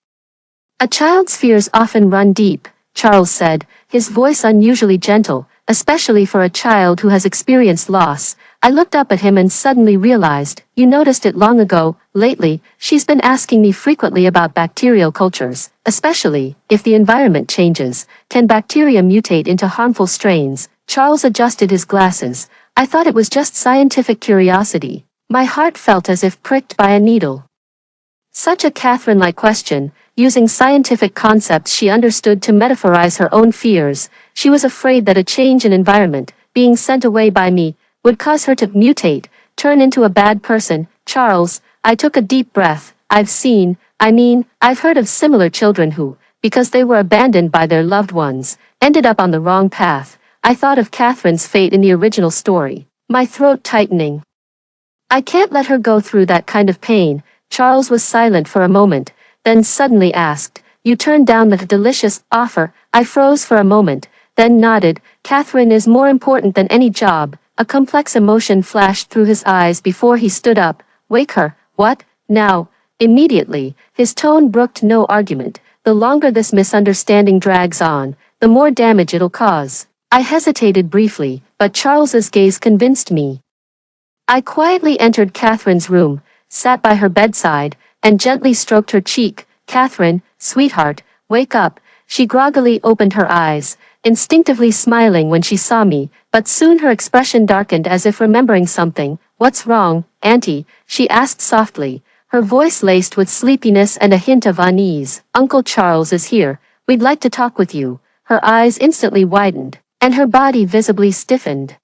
A child's fears often run deep, Charles said, his voice unusually gentle, especially for a child who has experienced loss. I looked up at him and suddenly realized, you noticed it long ago. Lately, she's been asking me frequently about bacterial cultures, especially if the environment changes. Can bacteria mutate into harmful strains? Charles adjusted his glasses. I thought it was just scientific curiosity. My heart felt as if pricked by a needle. Such a Catherine-like question, using scientific concepts she understood to metaphorize her own fears. She was afraid that a change in environment, being sent away by me, would cause her to mutate, turn into a bad person. Charles, I took a deep breath. I've heard of similar children who, because they were abandoned by their loved ones, ended up on the wrong path. I thought of Catherine's fate in the original story, my throat tightening. I can't let her go through that kind of pain. Charles was silent for a moment, then suddenly asked, you turned down the delicious offer? I froze for a moment, then nodded. Catherine is more important than any job. A complex emotion flashed through his eyes before he stood up. Wake her. What? Now? Immediately, his tone brooked no argument. The longer this misunderstanding drags on, the more damage it'll cause. I hesitated briefly, but Charles's gaze convinced me. I quietly entered Catherine's room, sat by her bedside, and gently stroked her cheek. Catherine, sweetheart, wake up. She groggily opened her eyes, instinctively smiling when she saw me, but soon her expression darkened as if remembering something. What's wrong, Auntie? She asked softly, her voice laced with sleepiness and a hint of unease. Uncle Charles is here. We'd like to talk with you. Her eyes instantly widened, and her body visibly stiffened.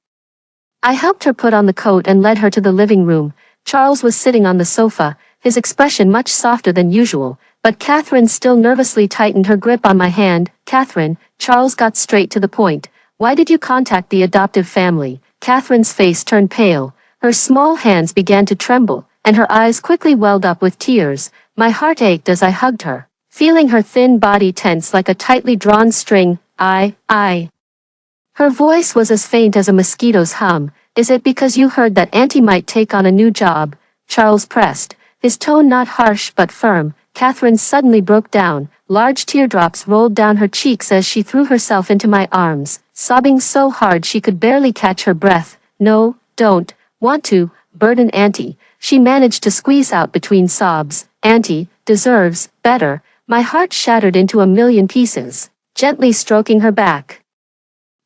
I helped her put on the coat and led her to the living room. Charles was sitting on the sofa, his expression much softer than usual, but Catherine still nervously tightened her grip on my hand. Catherine, Charles got straight to the point. Why did you contact the adoptive family? Catherine's face turned pale, her small hands began to tremble, and her eyes quickly welled up with tears. My heart ached as I hugged her, feeling her thin body tense like a tightly drawn string. Her voice was as faint as a mosquito's hum. Is it because you heard that Auntie might take on a new job? Charles pressed, his tone not harsh but firm. Catherine suddenly broke down. Large teardrops rolled down her cheeks as she threw herself into my arms, sobbing so hard she could barely catch her breath. No, don't want to burden Auntie, she managed to squeeze out between sobs. Auntie deserves better. My heart shattered into a million pieces, gently stroking her back.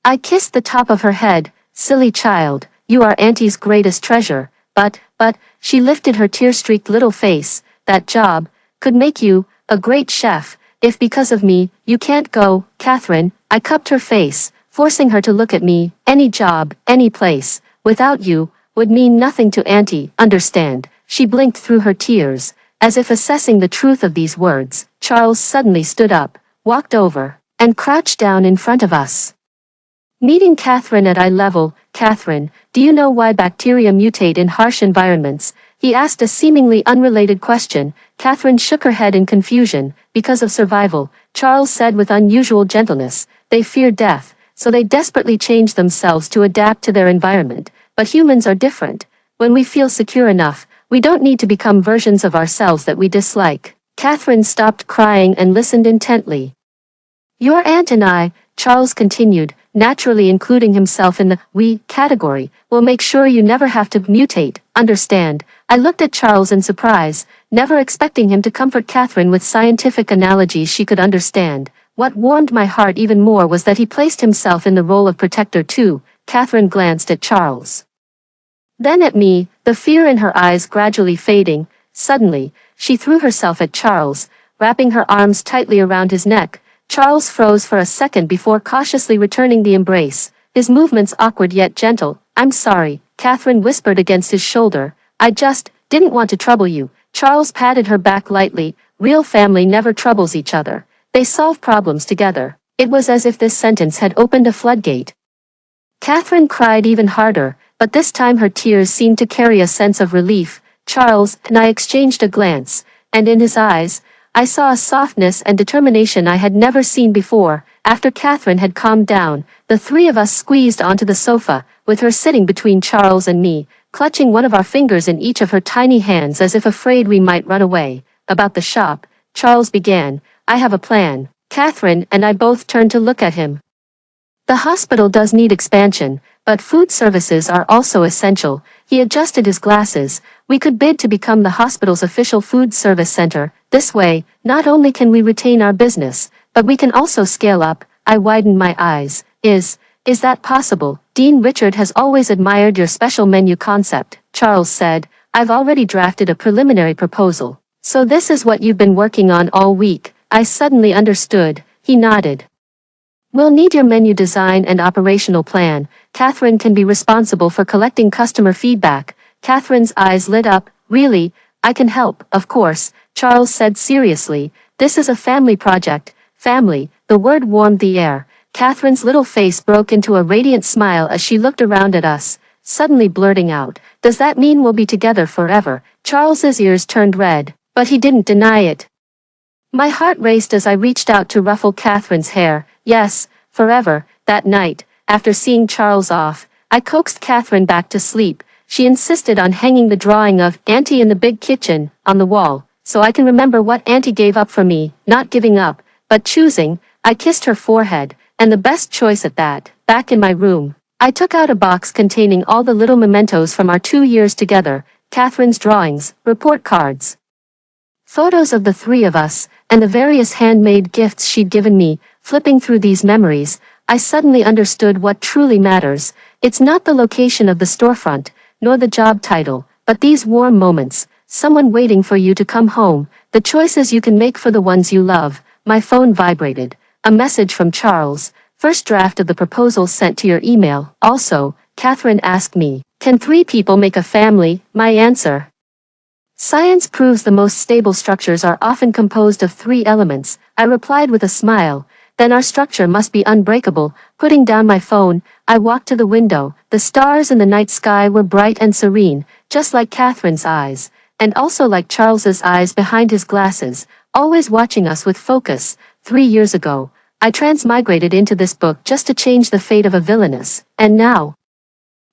I kissed the top of her head. Silly child, you are Auntie's greatest treasure. But, she lifted her tear-streaked little face. That job could make you a great chef. If because of me, you can't go, Catherine, I cupped her face, forcing her to look at me. Any job, any place, without you, would mean nothing to Auntie, understand? She blinked through her tears, as if assessing the truth of these words. Charles suddenly stood up, walked over, and crouched down in front of us. Meeting Catherine at eye level. Catherine, do you know why bacteria mutate in harsh environments? He asked a seemingly unrelated question. Catherine shook her head in confusion. Because of survival, Charles said with unusual gentleness. They fear death, so they desperately change themselves to adapt to their environment. But humans are different. When we feel secure enough, we don't need to become versions of ourselves that we dislike. Catherine stopped crying and listened intently. Your aunt and I, Charles continued, naturally including himself in the we category, will make sure you never have to mutate, understand? I looked at Charles in surprise, never expecting him to comfort Catherine with scientific analogies she could understand. What warmed my heart even more was that he placed himself in the role of protector too. Catherine glanced at Charles, then at me, the fear in her eyes gradually fading. Suddenly, she threw herself at Charles, wrapping her arms tightly around his neck. Charles froze for a second before cautiously returning the embrace, his movements awkward yet gentle. I'm sorry, Catherine whispered against his shoulder. I just didn't want to trouble you. Charles patted her back lightly. Real family never troubles each other. They solve problems together. It was as if this sentence had opened a floodgate. Catherine cried even harder, but this time her tears seemed to carry a sense of relief. Charles and I exchanged a glance, and in his eyes, I saw a softness and determination I had never seen before. After Catherine had calmed down, the three of us squeezed onto the sofa, with her sitting between Charles and me, clutching one of our fingers in each of her tiny hands as if afraid we might run away. About the shop, Charles began. I have a plan. Catherine and I both turned to look at him. The hospital does need expansion, but food services are also essential. He adjusted his glasses. We could bid to become the hospital's official food service center. This way, not only can we retain our business, but we can also scale up. I widened my eyes. Is that possible? Dean Richard has always admired your special menu concept, Charles said. I've already drafted a preliminary proposal. So this is what you've been working on all week. I suddenly understood. He nodded. We'll need your menu design and operational plan. Catherine can be responsible for collecting customer feedback. Catherine's eyes lit up. Really? I can help, of course, Charles said seriously. This is a family project. Family, the word warmed the air. Catherine's little face broke into a radiant smile as she looked around at us, suddenly blurting out, does that mean we'll be together forever? Charles's ears turned red, but he didn't deny it. My heart raced as I reached out to ruffle Catherine's hair. Yes, forever. That night, after seeing Charles off, I coaxed Catherine back to sleep. She insisted on hanging the drawing of Auntie in the big kitchen on the wall, so I can remember what Auntie gave up for me, not giving up, but choosing. I kissed her forehead, and the best choice at that. Back in my room, I took out a box containing all the little mementos from our 2 years together, Catherine's drawings, report cards, photos of the three of us, and the various handmade gifts she'd given me. Flipping through these memories, I suddenly understood what truly matters. It's not the location of the storefront, nor the job title, but these warm moments, someone waiting for you to come home, the choices you can make for the ones you love. My phone vibrated. A message from Charles. First draft of the proposal sent to your email. Also, Catherine asked me, can 3 people make a family? My answer. Science proves the most stable structures are often composed of 3 elements. I replied with a smile. Then our structure must be unbreakable. Putting down my phone, I walked to the window. The stars in the night sky were bright and serene, just like Catherine's eyes, and also like Charles's eyes behind his glasses, always watching us with focus. 3 years ago, I transmigrated into this book just to change the fate of a villainess, and now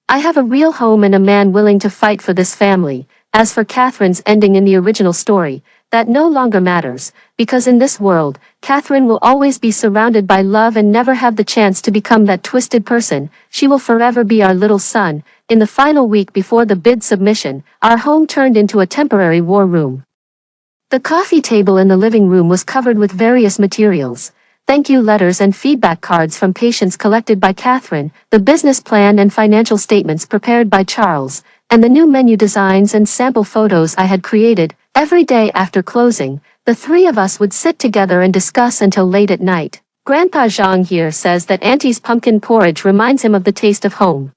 I have a real home and a man willing to fight for this family. As for Catherine's ending in the original story, that no longer matters, because in this world, Catherine will always be surrounded by love and never have the chance to become that twisted person. She will forever be our little son. In the final week before the bid submission, our home turned into a temporary war room. The coffee table in the living room was covered with various materials. Thank you letters and feedback cards from patients collected by Catherine, the business plan and financial statements prepared by Charles, and the new menu designs and sample photos I had created. Every day after closing, the three of us would sit together and discuss until late at night. Grandpa Zhang here says that Auntie's pumpkin porridge reminds him of the taste of home.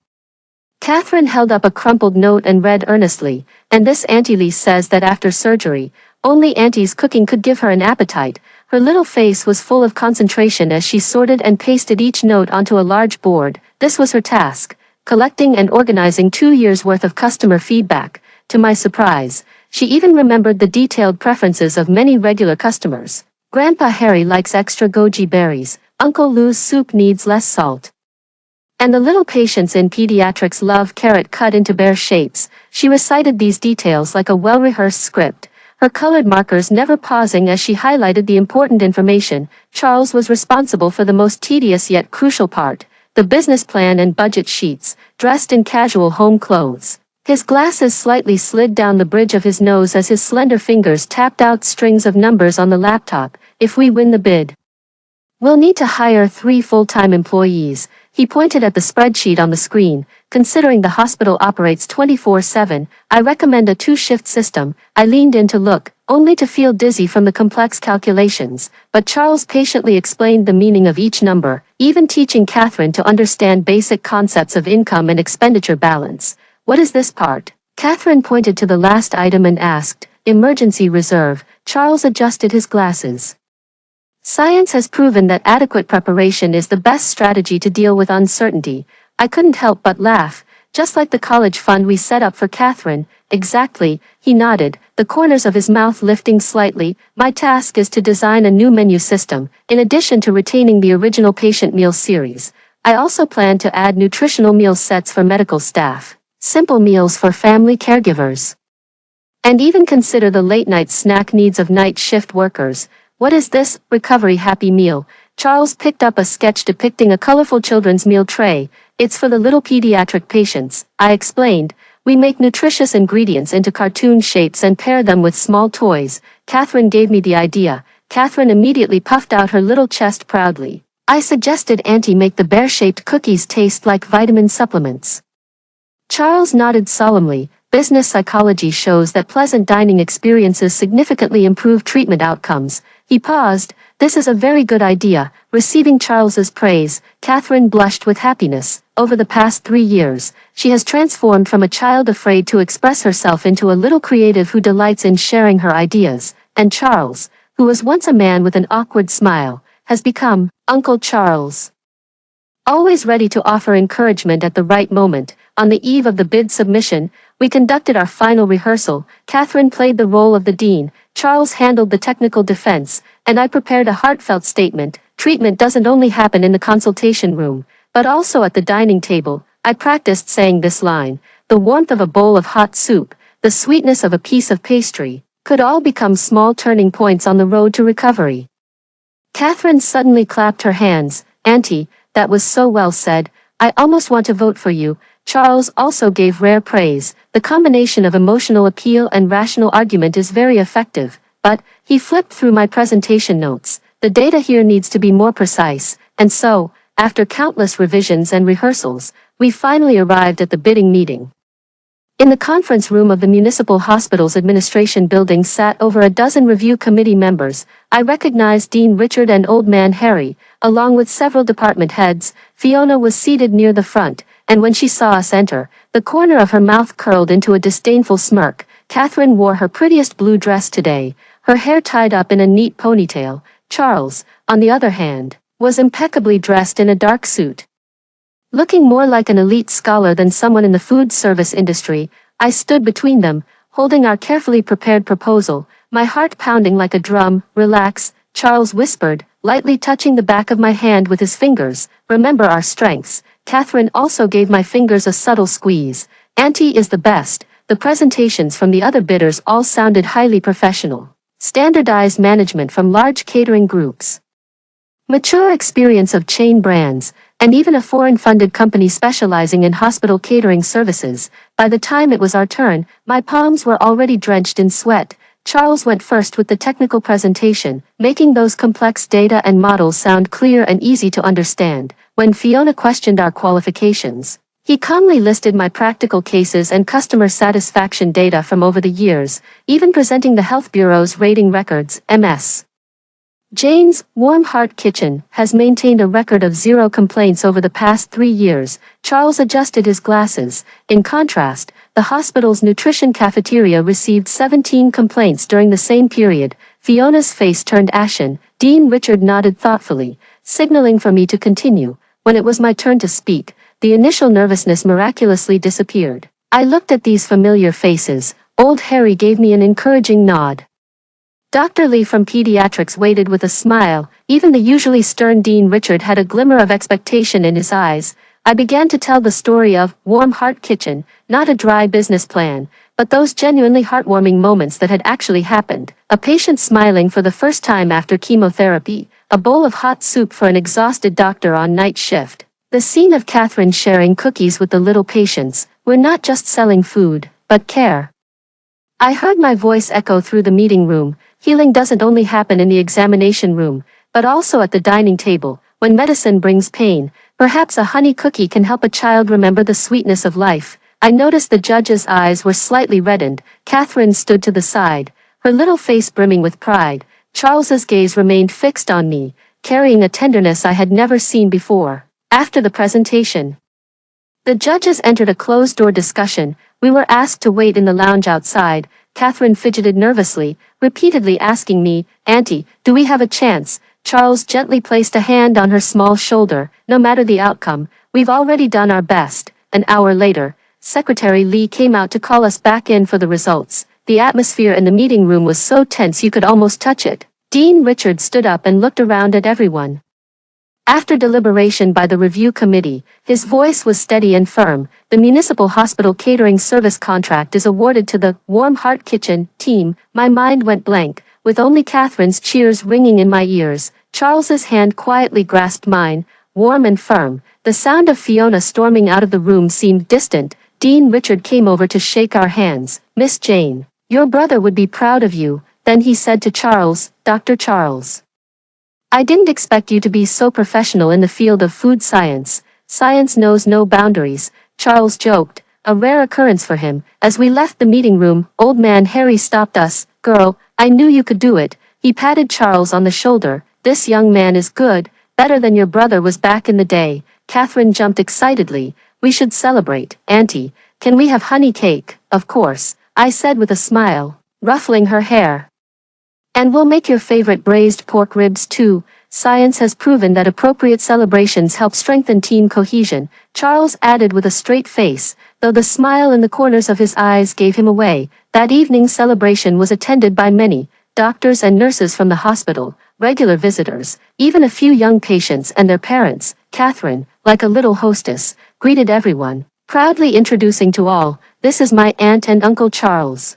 Catherine held up a crumpled note and read earnestly, and this Auntie Lee says that after surgery, only Auntie's cooking could give her an appetite. Her little face was full of concentration as she sorted and pasted each note onto a large board. This was her task, collecting and organizing 2 years' worth of customer feedback. To my surprise, she even remembered the detailed preferences of many regular customers. Grandpa Harry likes extra goji berries, Uncle Lou's soup needs less salt. And the little patients in pediatrics love carrot cut into bear shapes. She recited these details like a well-rehearsed script, her colored markers never pausing as she highlighted the important information. Charles was responsible for the most tedious yet crucial part, the business plan and budget sheets, dressed in casual home clothes. His glasses slightly slid down the bridge of his nose as his slender fingers tapped out strings of numbers on the laptop. If we win the bid, we'll need to hire 3 full-time employees. He pointed at the spreadsheet on the screen. Considering the hospital operates 24/7, I recommend a 2-shift system. I leaned in to look, only to feel dizzy from the complex calculations, but Charles patiently explained the meaning of each number, even teaching Catherine to understand basic concepts of income and expenditure balance. What is this part? Catherine pointed to the last item and asked. Emergency reserve. Charles adjusted his glasses. Science has proven that adequate preparation is the best strategy to deal with uncertainty. I couldn't help but laugh, just like the college fund we set up for Catherine. Exactly, he nodded, the corners of his mouth lifting slightly. My task is to design a new menu system, in addition to retaining the original patient meal series. I also plan to add nutritional meal sets for medical staff, simple meals for family caregivers, and even consider the late-night snack needs of night shift workers. What is this? Recovery Happy Meal. Charles picked up a sketch depicting a colorful children's meal tray. It's for the little pediatric patients, I explained. We make nutritious ingredients into cartoon shapes and pair them with small toys. Catherine gave me the idea. Catherine immediately puffed out her little chest proudly. I suggested Auntie make the bear-shaped cookies taste like vitamin supplements. Charles nodded solemnly. Business psychology shows that pleasant dining experiences significantly improve treatment outcomes. He paused. This is a very good idea. Receiving Charles's praise, Catherine blushed with happiness. Over the past 3 years, she has transformed from a child afraid to express herself into a little creative who delights in sharing her ideas. And Charles, who was once a man with an awkward smile, has become Uncle Charles, always ready to offer encouragement at the right moment. On the eve of the bid submission, we conducted our final rehearsal. Catherine played the role of the dean, Charles handled the technical defense, and I prepared a heartfelt statement. Treatment doesn't only happen in the consultation room, but also at the dining table. I practiced saying this line. The warmth of a bowl of hot soup, the sweetness of a piece of pastry, could all become small turning points on the road to recovery. Catherine suddenly clapped her hands. Auntie, that was so well said. I almost want to vote for you. Charles also gave rare praise. The combination of emotional appeal and rational argument is very effective. But, he flipped through my presentation notes. The data here needs to be more precise. And so, after countless revisions and rehearsals, we finally arrived at the bidding meeting. In the conference room of the Municipal Hospital's administration building sat over a dozen review committee members. I recognized Dean Richard and Old Man Harry, along with several department heads. Fiona was seated near the front, and when she saw us enter, the corner of her mouth curled into a disdainful smirk. Catherine wore her prettiest blue dress today, her hair tied up in a neat ponytail. Charles, on the other hand, was impeccably dressed in a dark suit. Looking more like an elite scholar than someone in the food service industry, I stood between them, holding our carefully prepared proposal, my heart pounding like a drum. Relax, Charles whispered, lightly touching the back of my hand with his fingers. Remember our strengths. Catherine also gave my fingers a subtle squeeze. Auntie is the best, the presentations from the other bidders all sounded highly professional. Standardized management from large catering groups, mature experience of chain brands, and even a foreign-funded company specializing in hospital catering services. By the time it was our turn, my palms were already drenched in sweat. Charles went first with the technical presentation, making those complex data and models sound clear and easy to understand. When Fiona questioned our qualifications, he calmly listed my practical cases and customer satisfaction data from over the years, even presenting the Health Bureau's rating records. MS Jane's Warm Heart Kitchen has maintained a record of 0 complaints over the past 3 years. Charles adjusted his glasses. In contrast, the hospital's nutrition cafeteria received 17 complaints during the same period. Fiona's face turned ashen. Dean Richard nodded thoughtfully, signaling for me to continue. When it was my turn to speak, the initial nervousness miraculously disappeared. I looked at these familiar faces. Old Harry gave me an encouraging nod. Dr. Lee from Pediatrics waited with a smile. Even the usually stern Dean Richard had a glimmer of expectation in his eyes. I began to tell the story of Warm Heart Kitchen, not a dry business plan, but those genuinely heartwarming moments that had actually happened. A patient smiling for the first time after chemotherapy, a bowl of hot soup for an exhausted doctor on night shift. The scene of Catherine sharing cookies with the little patients. We're not just selling food, but care. I heard my voice echo through the meeting room. Healing doesn't only happen in the examination room, but also at the dining table. When medicine brings pain, perhaps a honey cookie can help a child remember the sweetness of life. I noticed the judge's eyes were slightly reddened. Catherine stood to the side, her little face brimming with pride. Charles's gaze remained fixed on me, carrying a tenderness I had never seen before. After the presentation, the judges entered a closed-door discussion. We were asked to wait in the lounge outside. Catherine fidgeted nervously, repeatedly asking me, "Auntie, do we have a chance?" Charles gently placed a hand on her small shoulder. "No matter the outcome, we've already done our best." An hour later, Secretary Lee came out to call us back in for the results. The atmosphere in the meeting room was so tense you could almost touch it. Dean Richard stood up and looked around at everyone. After deliberation by the review committee, his voice was steady and firm. The municipal hospital catering service contract is awarded to the Warm Heart Kitchen team. My mind went blank, with only Catherine's cheers ringing in my ears. Charles's hand quietly grasped mine, warm and firm. The sound of Fiona storming out of the room seemed distant. Dean Richard came over to shake our hands. "Miss Jane, your brother would be proud of you." Then he said to Charles, "Dr. Charles, I didn't expect you to be so professional in the field of food science. Science knows no boundaries." Charles joked, a rare occurrence for him. As we left the meeting room, old man Harry stopped us. "Girl, I knew you could do it." He patted Charles on the shoulder. "This young man is good, better than your brother was back in the day." Catherine jumped excitedly. "We should celebrate. Auntie, can we have honey cake?" "Of course," I said with a smile, ruffling her hair. "And we'll make your favorite braised pork ribs too." Science has proven that appropriate celebrations help strengthen team cohesion, Charles added with a straight face, though the smile in the corners of his eyes gave him away. That evening's celebration was attended by many doctors and nurses from the hospital, regular visitors, even a few young patients and their parents. Catherine, like a little hostess, greeted everyone, proudly introducing to all, "This is my aunt and Uncle Charles."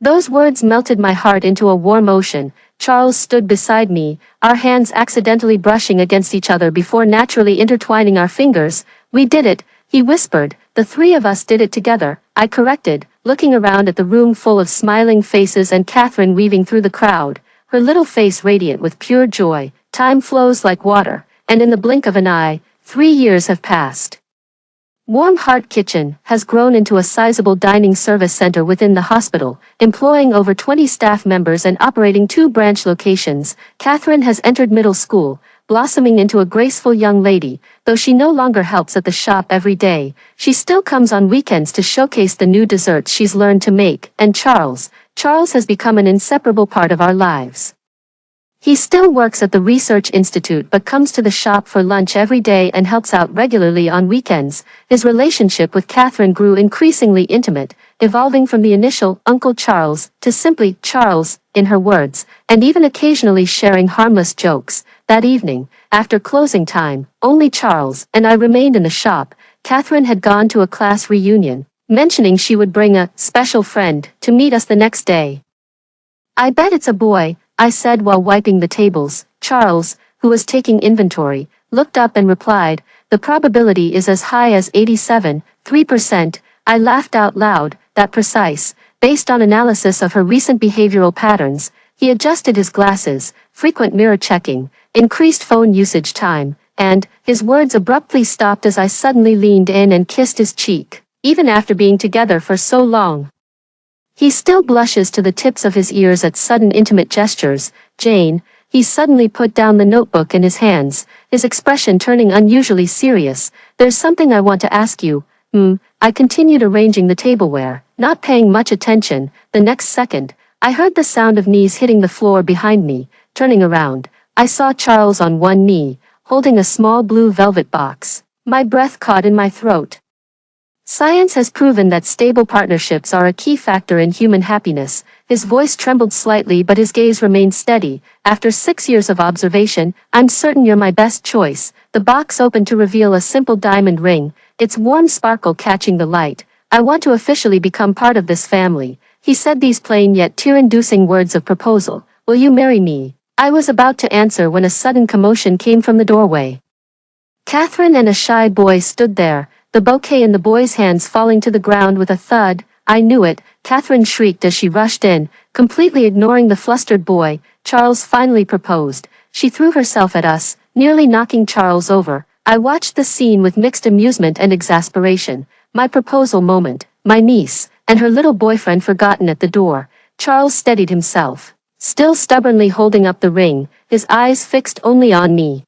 Those words melted my heart into a warm ocean. Charles stood beside me, our hands accidentally brushing against each other before naturally intertwining our fingers. "We did it," he whispered. "The three of us did it together," I corrected, looking around at the room full of smiling faces and Catherine weaving through the crowd, her little face radiant with pure joy. Time flows like water, and in the blink of an eye, 3 years have passed. Warm Heart Kitchen has grown into a sizable dining service center within the hospital, employing over 20 staff members and operating 2 branch locations. Catherine has entered middle school, blossoming into a graceful young lady. Though she no longer helps at the shop every day, she still comes on weekends to showcase the new desserts she's learned to make. And Charles has become an inseparable part of our lives. He still works at the Research Institute but comes to the shop for lunch every day and helps out regularly on weekends. His relationship with Catherine grew increasingly intimate, evolving from the initial Uncle Charles to simply Charles, in her words, and even occasionally sharing harmless jokes. That evening, after closing time, only Charles and I remained in the shop. Catherine had gone to a class reunion. mentioning she would bring a special friend to meet us the next day. I bet it's a boy, I said while wiping the tables. Charles, who was taking inventory, looked up and replied, the probability is as high as 87.3%. I laughed out loud, that precise, based on analysis of her recent behavioral patterns. He adjusted his glasses, frequent mirror checking, increased phone usage time, and his words abruptly stopped as I suddenly leaned in and kissed his cheek, even after being together for so long. He still blushes to the tips of his ears at sudden intimate gestures. Jane, he suddenly put down the notebook in his hands, his expression turning unusually serious. There's something I want to ask you. I continued arranging the tableware, not paying much attention. The next second, I heard the sound of knees hitting the floor behind me. Turning around, I saw Charles on one knee, holding a small blue velvet box. My breath caught in my throat. Science has proven that stable partnerships are a key factor in human happiness. His voice trembled slightly but his gaze remained steady. After 6 years of observation, I'm certain you're my best choice. The box opened to reveal a simple diamond ring, its warm sparkle catching the light. I want to officially become part of this family. He said these plain yet tear-inducing words of proposal. Will you marry me? I was about to answer when a sudden commotion came from the doorway. Catherine and a shy boy stood there, the bouquet in the boy's hands falling to the ground with a thud. I knew it, Catherine shrieked as she rushed in, completely ignoring the flustered boy. Charles finally proposed. She threw herself at us, nearly knocking Charles over. I watched the scene with mixed amusement and exasperation. My proposal moment, my niece, and her little boyfriend forgotten at the door. Charles steadied himself, still stubbornly holding up the ring, his eyes fixed only on me.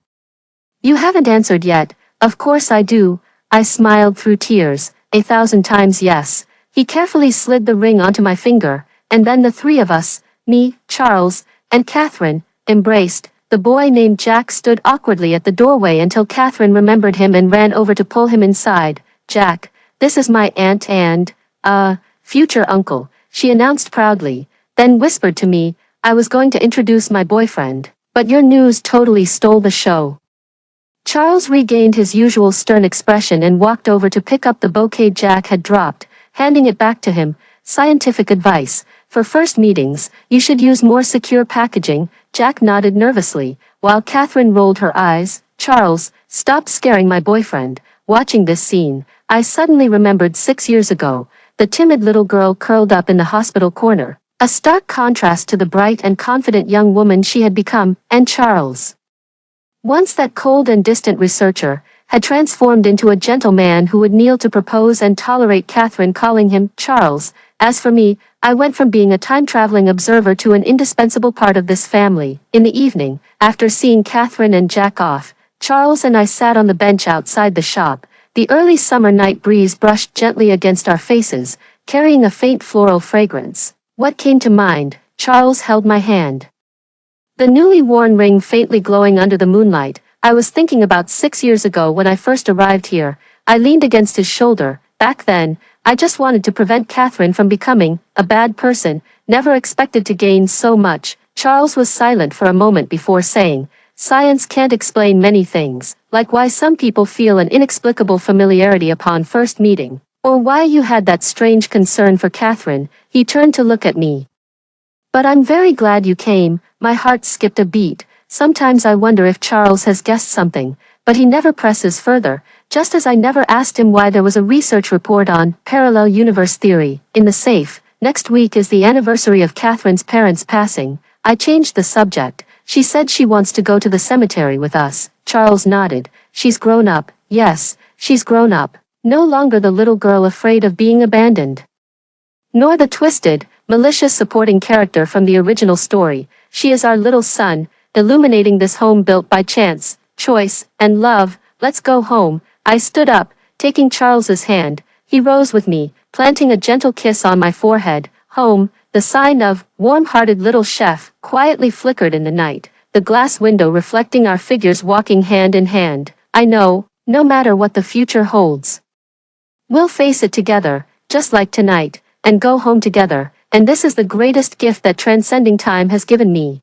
You haven't answered yet. Of course I do. I smiled through tears. 1,000 times yes. He carefully slid the ring onto my finger, and then the three of us, me, Charles, and Catherine, embraced. The boy named Jack stood awkwardly at the doorway until Catherine remembered him and ran over to pull him inside. Jack, this is my aunt and, future uncle, she announced proudly, then whispered to me, I was going to introduce my boyfriend, but your news totally stole the show. Charles regained his usual stern expression and walked over to pick up the bouquet Jack had dropped, handing it back to him. Scientific advice. For first meetings, you should use more secure packaging. Jack nodded nervously, while Catherine rolled her eyes. Charles, stop scaring my boyfriend. Watching this scene, I suddenly remembered 6 years ago, the timid little girl curled up in the hospital corner, a stark contrast to the bright and confident young woman she had become, and Charles. Once that cold and distant researcher, had transformed into a gentle man who would kneel to propose and tolerate Catherine calling him Charles. As for me, I went from being a time-traveling observer to an indispensable part of this family. In the evening, after seeing Catherine and Jack off, Charles and I sat on the bench outside the shop. The early summer night breeze brushed gently against our faces, carrying a faint floral fragrance. What came to mind? Charles held my hand. The newly worn ring faintly glowing under the moonlight. I was thinking about 6 years ago when I first arrived here. I leaned against his shoulder. Back then, I just wanted to prevent Catherine from becoming a bad person, never expected to gain so much. Charles was silent for a moment before saying, science can't explain many things, like why some people feel an inexplicable familiarity upon first meeting, or why you had that strange concern for Catherine. He turned to look at me. But I'm very glad you came. My heart skipped a beat. Sometimes I wonder if Charles has guessed something, but he never presses further, just as I never asked him why there was a research report on parallel universe theory in the safe. Next week is the anniversary of Catherine's parents' passing. I changed the subject. She said she wants to go to the cemetery with us. Charles nodded. She's grown up. Yes, she's grown up. No longer the little girl afraid of being abandoned, nor the twisted, malicious supporting character from the original story. She is our little sun, illuminating this home built by chance, choice, and love. Let's go home. I stood up, taking Charles's hand. He rose with me, planting a gentle kiss on my forehead. Home, the sign of warm-hearted little chef, quietly flickered in the night, the glass window reflecting our figures walking hand in hand. I know, no matter what the future holds, we'll face it together, just like tonight, and go home together. And this is the greatest gift that transcending time has given me.